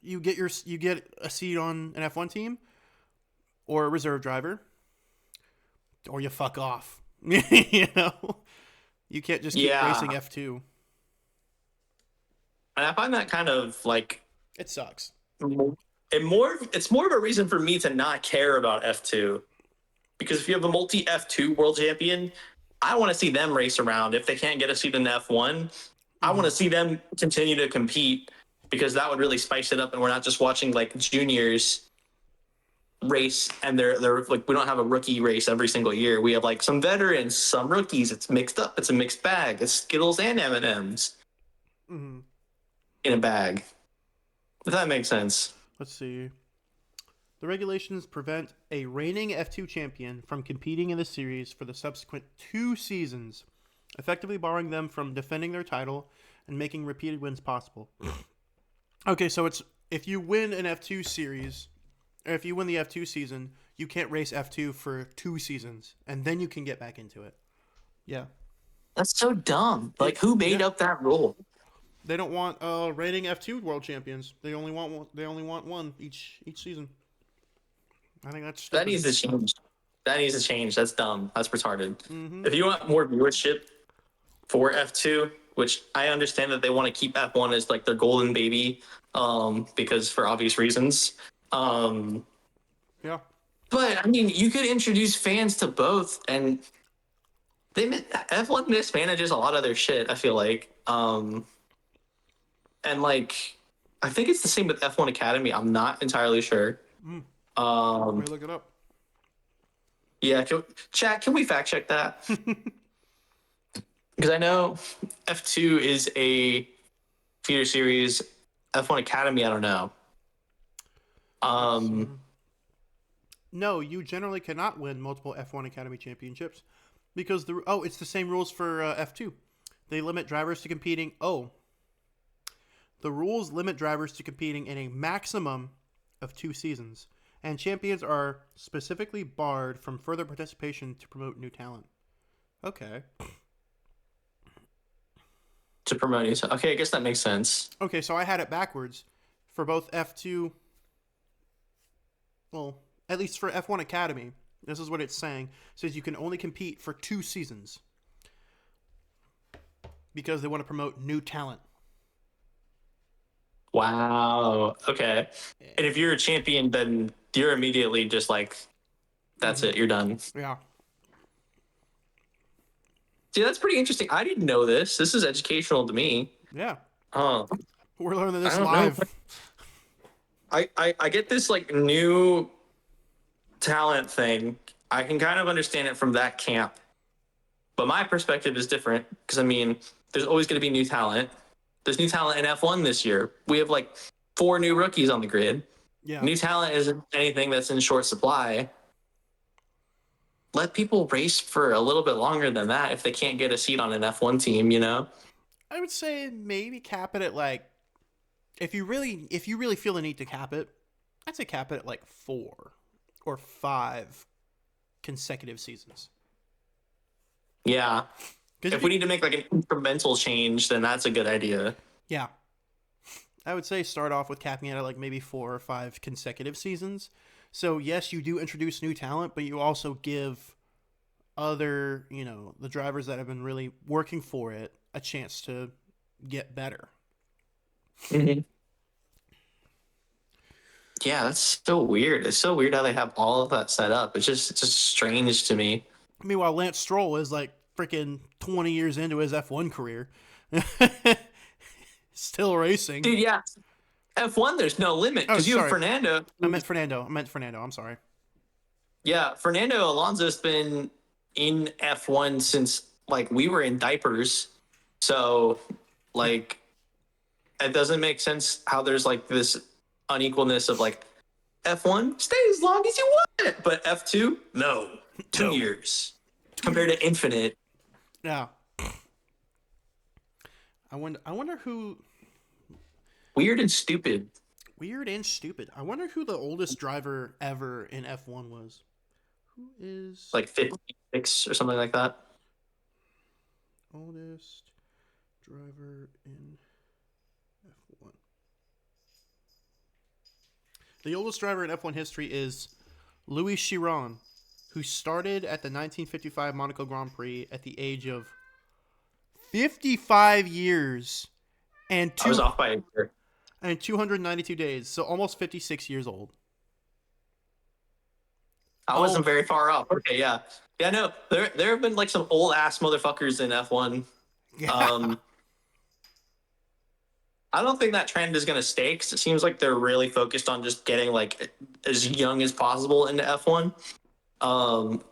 you get a seat on an F1 team or a reserve driver, or you fuck off. You know, you can't just keep Yeah, racing F2. and I find that kind of like It sucks. it's more of a reason for me to not care about F2 because if you have a multi F2 world champion, I want to see them race around. If they can't get a seat in F1, I want Mm-hmm. to see them continue to compete because that would really spice it up, and we're not just watching like juniors race and they're like we don't have a rookie race every single year. We have like some veterans, some rookies. It's mixed up. It's a mixed bag. It's Skittles and M&Ms Mm-hmm. in a bag. If that makes sense. Let's see. The regulations prevent a reigning F2 champion from competing in the series for the subsequent 2 seasons, effectively barring them from defending their title and making repeated wins possible. Okay, so it's if you win an F2 series, or if you win the F2 season, you can't race F2 for 2 seasons, and then you can get back into it. Yeah. That's so dumb. Like who made Yeah. up that rule? They don't want reigning F2 world champions. They only want one, they only want one each season. I think that's That stupid. needs to change. That needs to change. That's dumb. That's retarded. Mm-hmm. If you want more viewership for F2, which I understand that they want to keep F1 as like their golden baby, because for obvious reasons. Yeah. But I mean, you could introduce fans to both, and F1 mismanages a lot of their shit. I feel like, and like, I think it's the same with F1 Academy. I'm not entirely sure. Mm. Let Um, me look it up. yeah, chat, can we fact check that? Because I know F2 is a feeder series. F1 Academy, I don't know. Let's see. Um, No, you generally cannot win multiple F1 Academy championships because it's the same rules for F2. They limit drivers to competing. The rules limit drivers to competing in a maximum of 2 seasons, and champions are specifically barred from further participation to promote new talent. Okay. to promote you. Okay, I guess that makes sense. Okay, so I had it backwards for both F2. Well, at least for F1 Academy, this is what it's saying. It says you can only compete for 2 seasons because they want to promote new talent. Wow. Okay. And if you're a champion, then you're immediately just like, that's it. You're done. Yeah. See, that's pretty interesting. I didn't know this. This is educational to me. Yeah. Huh. We're learning I this don't know. live. I get this like new talent thing. I can kind of understand it from that camp. But my perspective is different because I mean, there's always going to be new talent. There's new talent in F1 this year. We have like 4 new rookies on the grid. Yeah. New talent isn't anything that's in short supply. Let people race for a little bit longer than that if they can't get a seat on an F1 team, you know? I would say maybe cap it at like if you really feel the need to cap it, I'd say cap it at like 4 or 5 consecutive seasons. Yeah. Because If we need to make like an incremental change, then that's a good idea. yeah, I would say start off with capping it at like maybe 4 or 5 consecutive seasons. So yes, you do introduce new talent, but you also give other, the drivers that have been really working for it a chance to get better. Mm-hmm. Yeah, that's so weird. It's so weird how they have all of that set up. It's just strange to me. Meanwhile, Lance Stroll is like freaking 20 years into his F1 career. Still racing. Dude, yeah. F1, there's no limit because you have sorry. Fernando. I meant Fernando. I'm sorry. Yeah, Fernando Alonso's been in F1 since like we were in diapers. So like it doesn't make sense how there's like this unequalness of like F1 stay as long as you want it, but F2 no, 2 years compared to infinite. Yeah. I wonder who. Weird and stupid. Weird and stupid. I wonder who the oldest driver ever in F1 was. Who is Like 56 or something like that. oldest driver in F1? The oldest driver in F1 history is Louis Chiron, who started at the 1955 Monaco Grand Prix at the age of 55 years and I was two off by a year. and 292 days, so almost 56 years old. I Oh, wasn't very far off. Okay, yeah. Yeah, no. There have been like some old ass motherfuckers in F1. yeah. Um I don't think that trend is gonna stay because it seems like they're really focused on just getting like as young as possible into F1.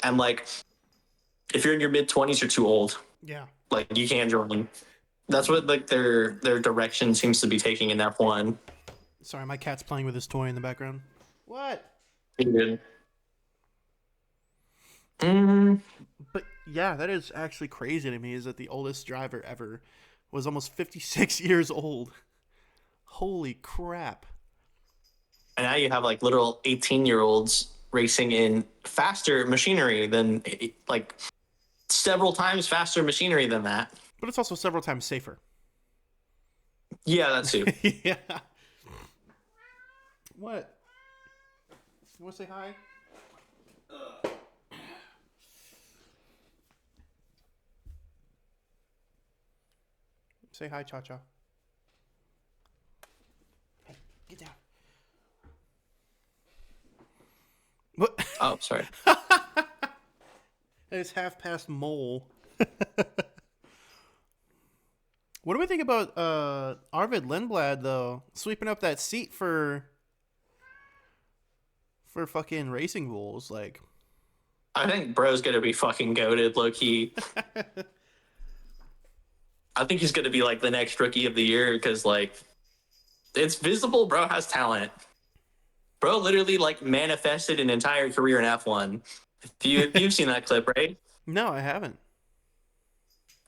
And like if you're in your mid 20s, you're too old. Yeah. Like you can't join. That's what like their direction seems to be taking in F1. Sorry, my cat's playing with his toy in the background. What? Good. Mm, But yeah, that is actually crazy to me is that the oldest driver ever was almost 56 years old. Holy crap. and now you have like literal 18-year-olds racing in faster machinery than like several times faster machinery than that. But it's also several times safer. Yeah, that's too. Yeah. What? You want to say hi? Say hi, Cha Cha. Hey, get down. What? Oh, sorry. It's half past mole. What do we think about Arvid Lindblad though, sweeping up that seat for fucking Racing Bulls? Like, I think bro's gonna be fucking goated, low key. I think he's gonna be like the next rookie of the year because like it's visible. Bro has talent. Bro literally like manifested an entire career in F1. You've seen that clip, right? no, I haven't.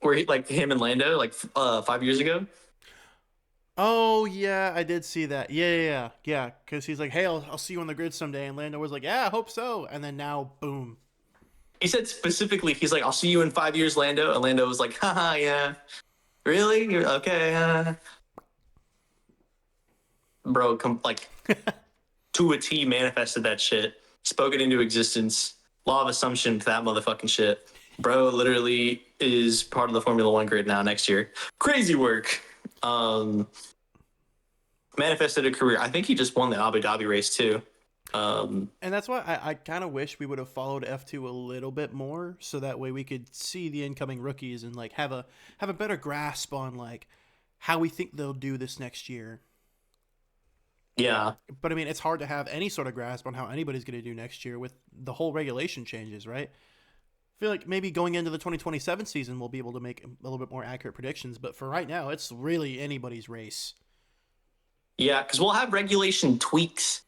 Where he like him and Lando like 5 years ago. Oh yeah, I did see that. Yeah. Because he's like, "Hey, I'll see you on the grid someday," and Lando was like, "Yeah, I hope so." And then now, boom. He said specifically, he's like, "I'll see you in 5 years, Lando." And Lando was like, "Haha, yeah, really? You're okay." Bro, like to a T manifested that shit, spoke it into existence. Law of assumption to that motherfucking shit. Bro literally is part of the Formula One grid now next year. Crazy work. Manifested a career. I think he just won the Abu Dhabi race too. And that's why I kind of wish we would have followed F2 a little bit more, so that way we could see the incoming rookies and like have a better grasp on like how we think they'll do this next year. Yeah. But I mean, it's hard to have any sort of grasp on how anybody's going to do next year with the whole regulation changes, right? I feel like maybe going into the 2027 season, we'll be able to make a little bit more accurate predictions. But for right now, it's really anybody's race. Yeah, because we'll have regulation tweaks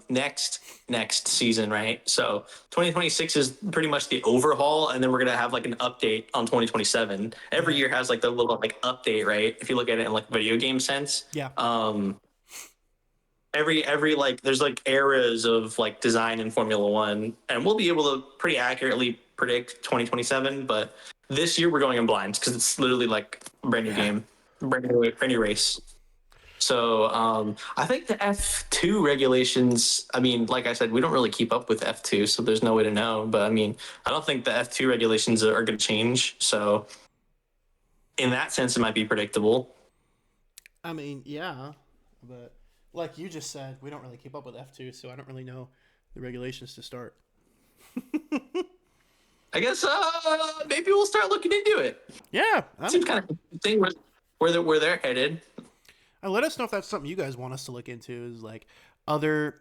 next season, right? So 2026 is pretty much the overhaul, and then we're gonna have like an update on 2027. Every year has like the little like update, right? If you look at it in like video game sense. Yeah. Every like there's like eras of like design in Formula One, and we'll be able to pretty accurately predict 2027. But this year we're going in blind because it's literally like a brand new game, brand new race. So I think the F2 regulations, I mean, like I said, we don't really keep up with F2, so there's no way to know. But I mean, I don't think the F2 regulations are going to change. So in that sense, it might be predictable. I mean, yeah, but like you just said, we don't really keep up with F2, so I don't really know the regulations to start. I guess maybe we'll start looking into it. Yeah, Seems kind of interesting where they're headed. and let us know if that's something you guys want us to look into. Is like other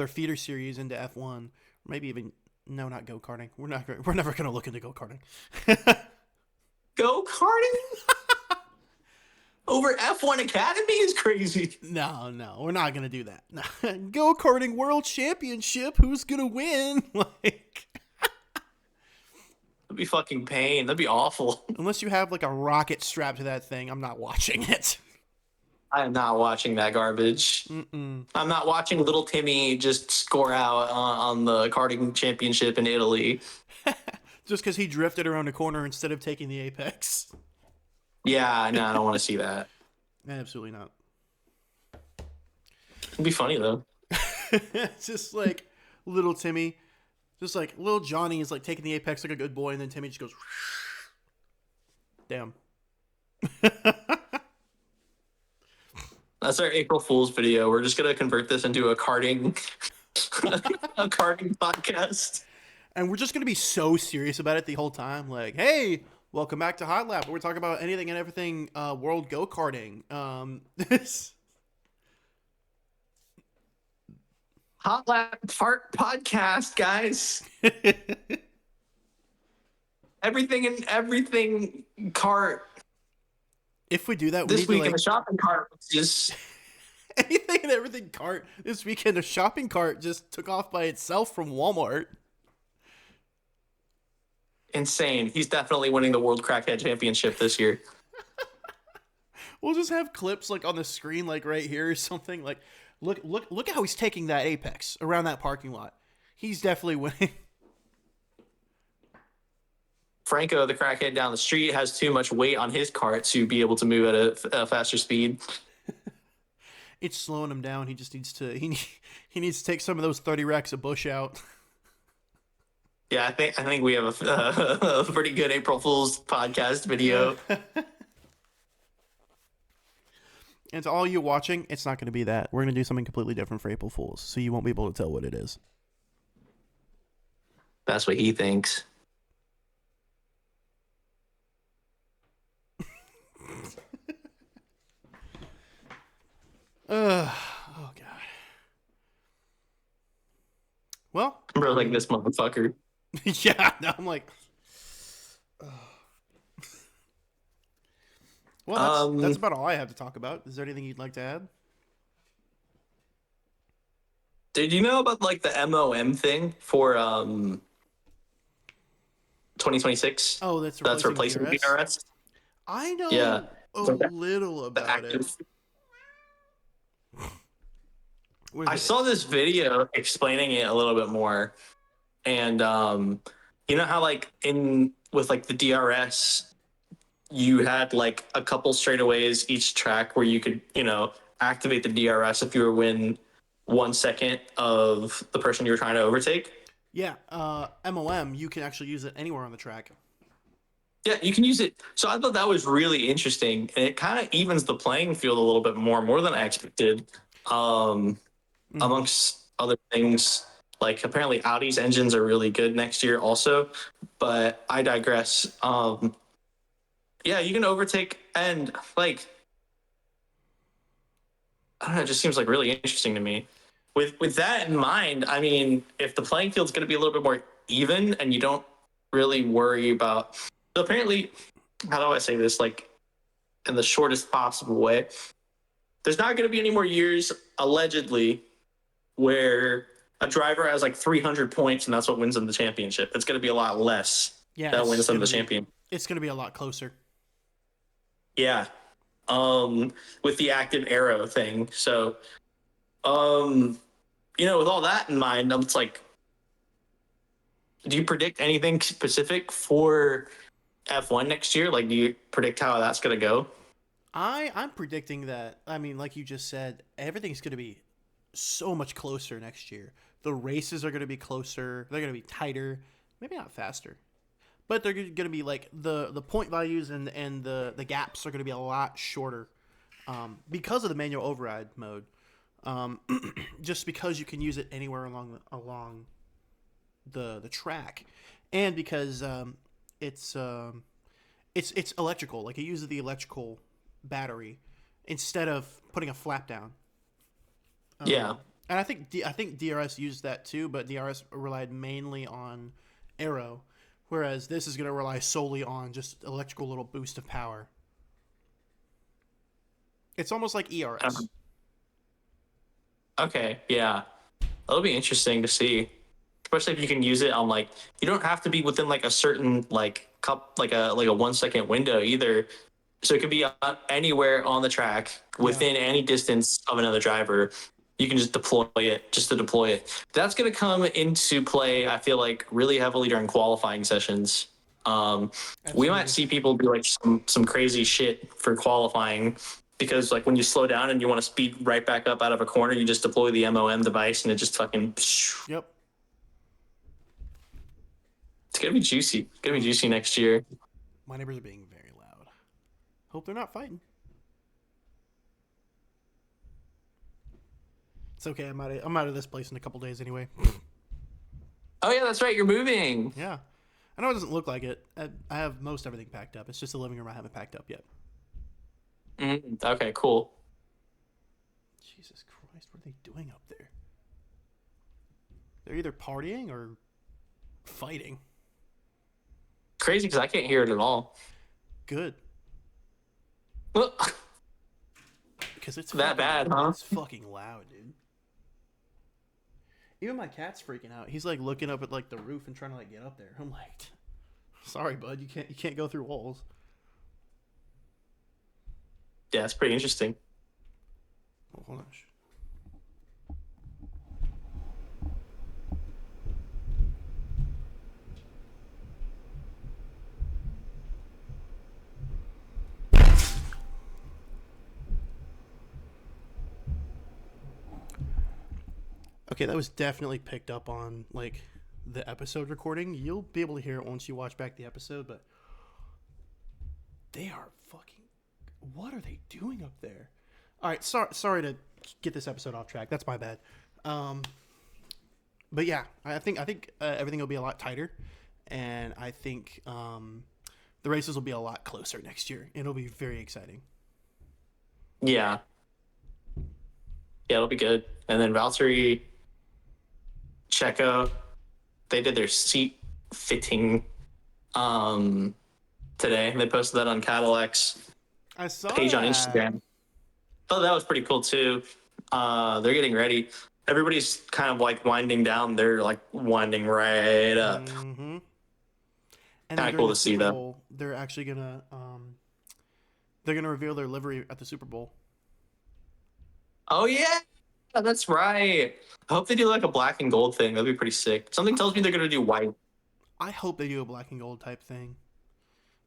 feeder series into F1, maybe even no, not go karting. We're never gonna look into go karting. Go karting over F1 Academy is crazy. No, we're not gonna do that. Go karting world championship. Who's gonna win? Like, That'd be fucking pain. That'd be awful. unless you have like a rocket strapped to that thing, I'm not watching it. I am not watching that garbage. Mm-mm. I'm not watching little Timmy just score out on the karting championship in Italy. Just because he drifted around a corner instead of taking the apex. Yeah, no, I don't want to see that. Absolutely not. It'd be funny though. Just like little Timmy, just like little Johnny is like taking the apex like a good boy, and then Timmy just goes, damn. That's our April Fool's video. We're just gonna convert this into a karting, a karting podcast. And we're just gonna be so serious about it the whole time. Like, hey, welcome back to Hotlap. We're talking about anything and everything world go karting. This Hot Lap Park podcast, guys. Everything cart. if we do that, we This need week to in like the shopping cart was just anything and everything cart. This weekend, a shopping cart just took off by itself from Walmart. insane. He's definitely winning the World Crackhead Championship this year. We'll just have clips like on the screen, like right here or something. Like, look how he's taking that apex around that parking lot. He's definitely winning. Franco, the crackhead down the street, has too much weight on his cart to be able to move at a faster speed. It's slowing him down. He just needs to he needs to take some of those 30 racks of bush out. Yeah, I think we have a pretty good April Fool's podcast video. And to all you watching, it's not going to be that. We're going to do something completely different for April Fools, so you won't be able to tell what it is. That's what he thinks. Oh god. Well, Bro, like this motherfucker. yeah, no, I'm like, well, that's about all I have to talk about. Is there anything you'd like to add? Did you know about like the MOM thing for 2026? Oh, that's replacing DRS? DRS. I know Yeah. a little about it. I saw this video explaining it a little bit more, and you know how like in with like the DRS, you had like a couple straightaways each track where you could activate the DRS if you were within 1 second of the person you were trying to overtake. Yeah, MOM, you can actually use it anywhere on the track. Yeah, you can use it. So I thought that was really interesting, and it kind of evens the playing field a little bit more than I expected. Amongst other things, like apparently Audi's engines are really good next year also, but I digress. Yeah, you can overtake, and like I don't know, it just seems like really interesting to me. With that in mind, I mean, if the playing field's going to be a little bit more even, and you don't really worry about, so apparently, how do I say this, like in the shortest possible way? There's not going to be any more years, allegedly, where a driver has like 300 points and that's what wins them the championship. It's going to be a lot less that wins them the champion. It's going to be a lot closer. Yeah. With the active arrow thing. So, with all that in mind, it's like, do you predict anything specific for F1 next year? Like, do you predict how that's going to go? I'm predicting that, I mean, like you just said, everything's going to be so much closer next year. The races are going to be closer. They're going to be tighter. Maybe not faster. But they're going to be like the point values and the gaps are going to be a lot shorter because of the manual override mode. Just because you can use it anywhere along the track, and because it's electrical. Like it uses the electrical battery instead of putting a flap down. Yeah. And I think DRS used that too, but DRS relied mainly on aero, whereas this is going to rely solely on just electrical little boost of power. It's almost like ERS. Okay, yeah. That'll be interesting to see. Especially if you can use it on like, you don't have to be within like a certain like a 1 second window either. So it could be anywhere on the track within any distance of another driver. You can just deploy it just to deploy it. That's going to come into play, I feel like, really heavily during qualifying sessions. We might see people do like some crazy shit for qualifying because like when you slow down and you want to speed right back up out of a corner, you just deploy the MOM device and it just fucking. It's Yep. gonna be juicy. It's gonna be juicy next year. My neighbors are being very loud. Hope they're not fighting. It's okay. I'm out of this place in a couple days anyway. Oh yeah, that's right. You're moving. Yeah. I know it doesn't look like it. I have most everything packed up. It's just the living room I haven't packed up yet. Okay, cool. Jesus Christ, what are they doing up there? They're either partying or fighting. Crazy because I can't hear it at all. Good. Well, Because it's that bad, huh? It's fucking loud, dude. Even my cat's freaking out. He's like looking up at like the roof and trying to like get up there. I'm like, sorry, bud, you can't go through walls. Yeah, it's pretty interesting. Oh, hold on. Okay, that was definitely picked up on like the episode recording. You'll be able to hear it once you watch back the episode, but they are fucking. What are they doing up there? All right, sorry to get this episode off track. That's my bad. But yeah, I think everything will be a lot tighter, and I think the races will be a lot closer next year. It'll be very exciting. Yeah. Yeah, it'll be good. And then Valtteri, Checo, they did their seat fitting today. They posted that on Cadillac's I saw page on that. Instagram. Oh, that was pretty cool too. They're getting ready. Everybody's kind of like winding down. They're like winding right up. Mm-hmm. And Kinda then during cool the to see Super that. Bowl, they're actually gonna reveal their livery at the Super Bowl. Oh yeah, that's right. I hope they do like a black and gold thing. That'd be pretty sick. Something tells me they're gonna do white. I hope they do a black and gold type thing.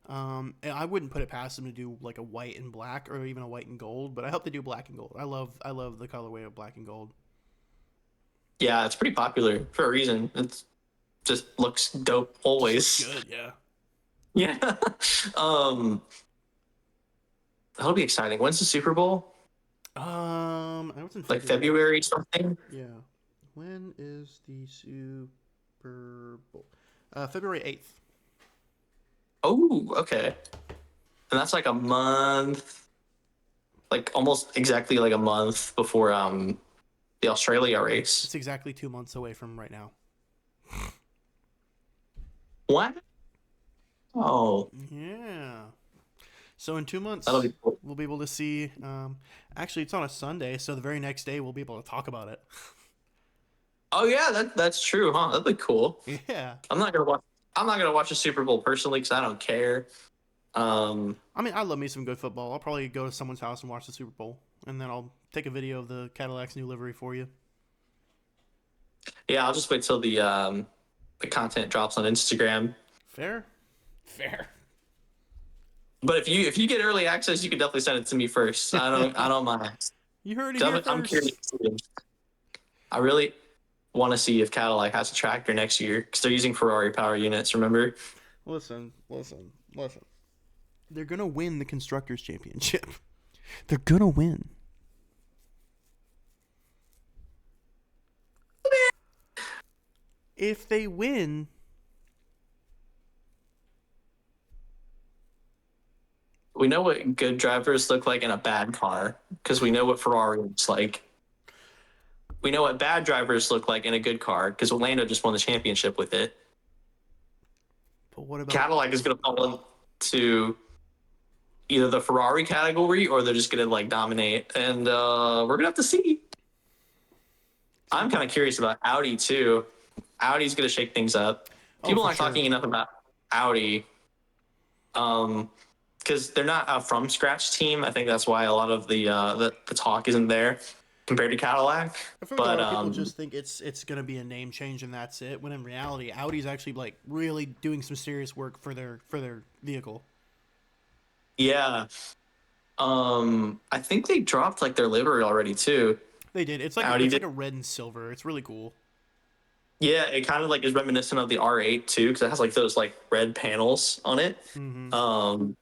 And I wouldn't put it past them to do like a white and black or even a white and gold, but I hope they do black and gold. I love the colorway of black and gold. Yeah, it's pretty popular for a reason. It just looks dope always. Good, yeah. Yeah. That'll be exciting. When's the Super Bowl? I was in Like February something? Yeah. When is the Super Bowl? February 8th. Oh, okay. And that's like a month, like almost exactly like a month before the Australia race. It's exactly 2 months away from right now. What? Oh, Yeah. So in 2 months, that'll be cool. we'll be able to see. Actually, it's on a Sunday, so the very next day we'll be able to talk about it. Oh yeah, that's true, huh? That'd be cool. Yeah. I'm not gonna watch a Super Bowl personally because I don't care. I mean, I love me some good football. I'll probably go to someone's house and watch the Super Bowl, and then I'll take a video of the Cadillac's new livery for you. Yeah, I'll just wait till the content drops on Instagram. Fair. Fair. But if you get early access, you can definitely send it to me first. I don't mind. You heard it here I'm first. curious. I really want to see if Cadillac has a tractor next year because they're using Ferrari power units. Remember? Listen. They're gonna win the constructors' championship. They're gonna win. If they win, We know what good drivers look like in a bad car because we know what Ferrari looks like. We know what bad drivers look like in a good car because Orlando just won the championship with it. but what about Cadillac is going to fall into either the Ferrari category or they're just going to like dominate, and we're going to have to see. I'm kind of curious about Audi too. Audi's going to shake things up. People for aren't sure. talking enough about Audi, because they're not a from scratch team. I think that's why a lot of the talk isn't there compared to Cadillac. I feel like But a lot of people just think it's gonna be a name change and that's it. When in reality, Audi's actually like really doing some serious work for their vehicle. yeah, I think they dropped like their livery already too. They did. It's Audi it's like did. a red and silver. It's really cool. Yeah, it kind of like is reminiscent of the R8 too, because it has like those like red panels on it. Mm-hmm. Um,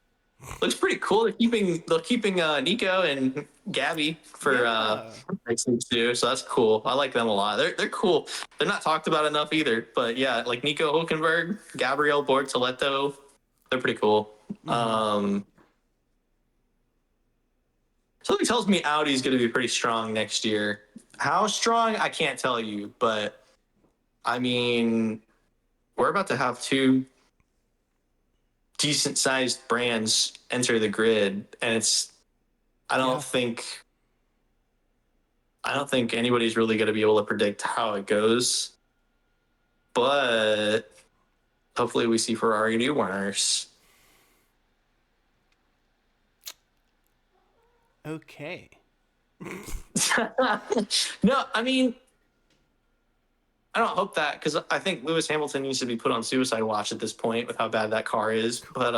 looks pretty cool. They're keeping Nico and Gabby for Yeah. next thing too, so that's cool. I like them a lot. They're cool. They're not talked about enough either, but yeah, like Nico Hulkenberg, Gabriel Bortoleto, they're pretty cool. Mm-hmm. Something tells me Audi's going to be pretty strong next year. How strong, I can't tell you, but I mean, we're about to have two decent sized brands enter the grid, and it's I Yeah. don't think I don't think anybody's really going to be able to predict how it goes, but hopefully we see Ferrari do winners. Okay. No, I mean, I don't hope that because I think Lewis Hamilton needs to be put on suicide watch at this point with how bad that car is. But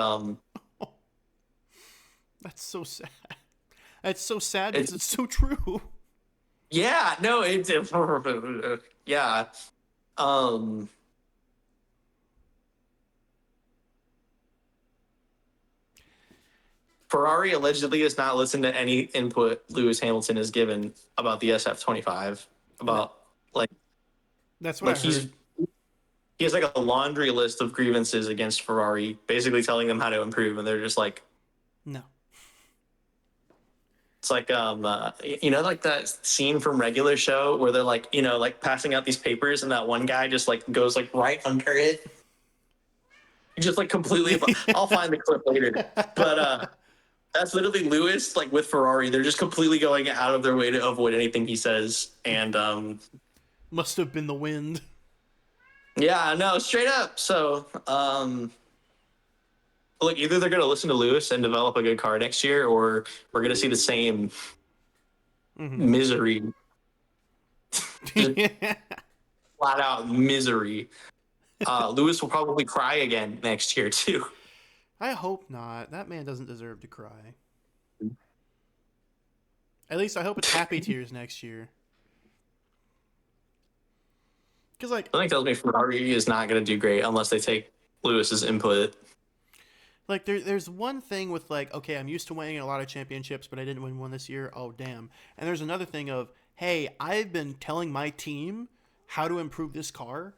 That's so sad. That's so sad because it's it's so true. yeah, no, it's yeah. Um, Ferrari allegedly has not listened to any input Lewis Hamilton has given about the SF25. About like That's what I like he's heard. he has like a laundry list of grievances against Ferrari, basically telling them how to improve, and they're just like, No. it's like like that scene from Regular Show where they're like, like passing out these papers, and that one guy just like goes like right under it. He just like completely. I'll find the clip later, but that's literally Lewis like with Ferrari. They're just completely going out of their way to avoid anything he says, and Must have been the wind. yeah, no, straight up. So look, either they're going to listen to Lewis and develop a good car next year, or we're going to see the same Mm-hmm. misery, just flat out misery. Lewis will probably cry again next year too. I hope not. That man doesn't deserve to cry. At least I hope it's happy tears next year. Because, like, Something tells me Ferrari is not going to do great unless they take Lewis's input. there's one thing with, like, okay, I'm used to winning a lot of championships, but I didn't win one this year. Oh, damn. And there's another thing of, hey, I've been telling my team how to improve this car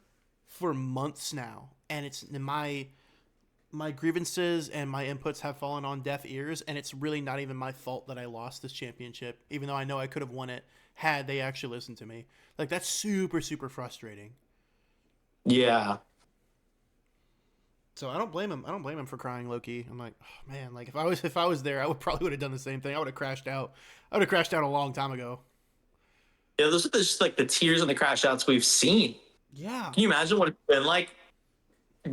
for months now. And it's my grievances and my inputs have fallen on deaf ears, and it's really not even my fault that I lost this championship, even though I know I could have won it had they actually listened to me. Like, that's super, super frustrating. Yeah. So I don't blame him. I don't blame him for crying, Loki. I'm like, oh, man, like if I was there, I would probably would have done the same thing. I would have crashed out. I would have crashed out a long time ago. Yeah, those are just like the tears and the crash outs we've seen. Yeah. Can you imagine what it's been like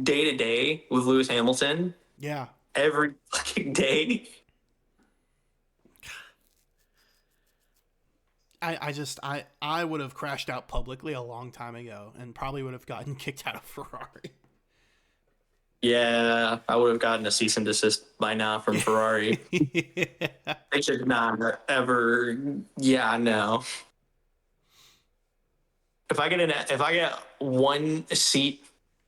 day to day with Lewis Hamilton Yeah. every fucking day? I would have crashed out publicly a long time ago and probably would have gotten kicked out of Ferrari. Yeah, I would have gotten a cease and desist by now from Ferrari. Yeah. They should not ever. Yeah, no. If I get one seat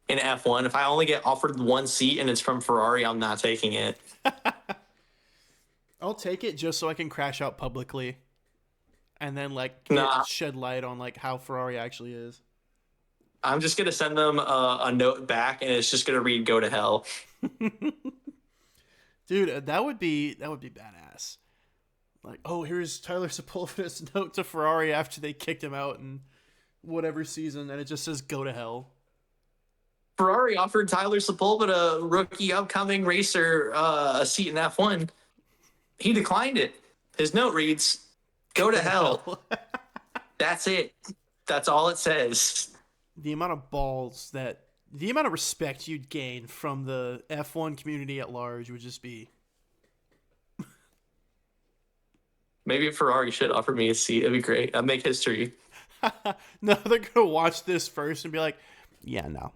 in F1, if I only get offered one seat and it's from Ferrari, I'm not taking it. I'll take it just so I can crash out publicly and then like Nah, shed light on like how Ferrari actually is. I'm just gonna send them a note back, and it's just gonna read "Go to hell." Dude, that would be badass. Like, oh, here's Tyler Sepulveda's note to Ferrari after they kicked him out in whatever season, and it just says "Go to hell." Ferrari offered Tyler Sepulveda, rookie upcoming racer, a seat in F1. He declined it. His note reads, "Go to hell." That's it. That's all it says. The amount of balls the amount of respect you'd gain from the F1 community at large would just be. Maybe Ferrari should offer me a seat. It'd be great. I'd make history. No, they're gonna watch this first and be like, "Yeah, no."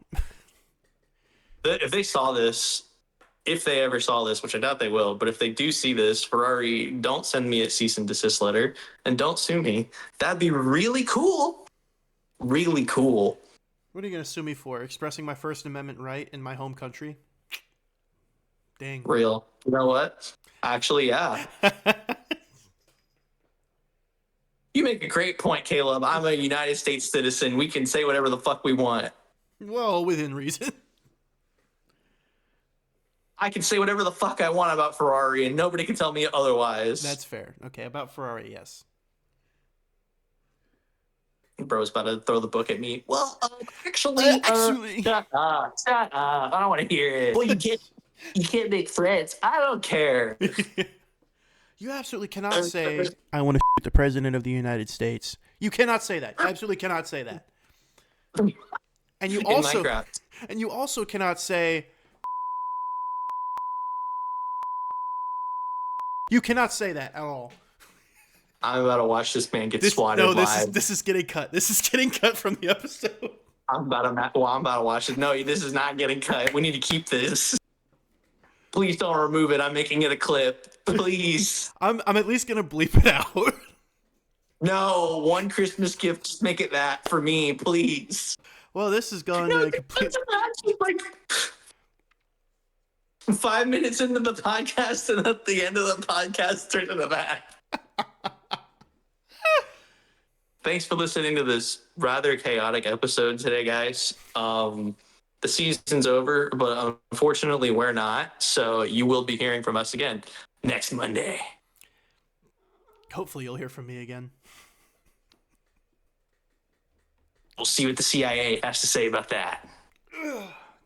If they saw this, if they ever saw this, which I doubt they will, but if they do see this, Ferrari, don't send me a cease and desist letter and don't sue me. That'd be really cool. Really cool. What are you going to sue me for? Expressing my First Amendment right in my home country? Dang. Real. You know what? Actually, yeah. You make a great point, Caleb. I'm a United States citizen. We can say whatever the fuck we want. Well, within reason. I can say whatever the fuck I want about Ferrari, and nobody can tell me otherwise. That's fair. Okay, about Ferrari, yes. Bro's about to throw the book at me. Well, actually, shut up. I don't want to hear it. Well, you can't make threats. I don't care. You absolutely cannot say, I want to shoot the president of the United States. You cannot say that. You absolutely cannot say that. And you also cannot say, you cannot say that at all. I'm about to watch this man get swatted live. This is getting cut. This is getting cut from the episode. I'm about to watch it. No, this is not getting cut. We need to keep this. Please don't remove it. I'm making it a clip. Please. I'm at least gonna bleep it out. No, one Christmas gift. Just make it that for me, please. Well, this is going to complete. Like 5 minutes into the podcast, and at the end of the podcast, turn to the back. Thanks for listening to this rather chaotic episode today, guys. The season's over, but unfortunately we're not. So you will be hearing from us again next Monday. Hopefully you'll hear from me again. We'll see what the CIA has to say about that.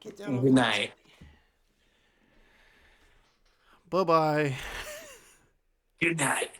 Get down. Good night. Bye-bye. Good night.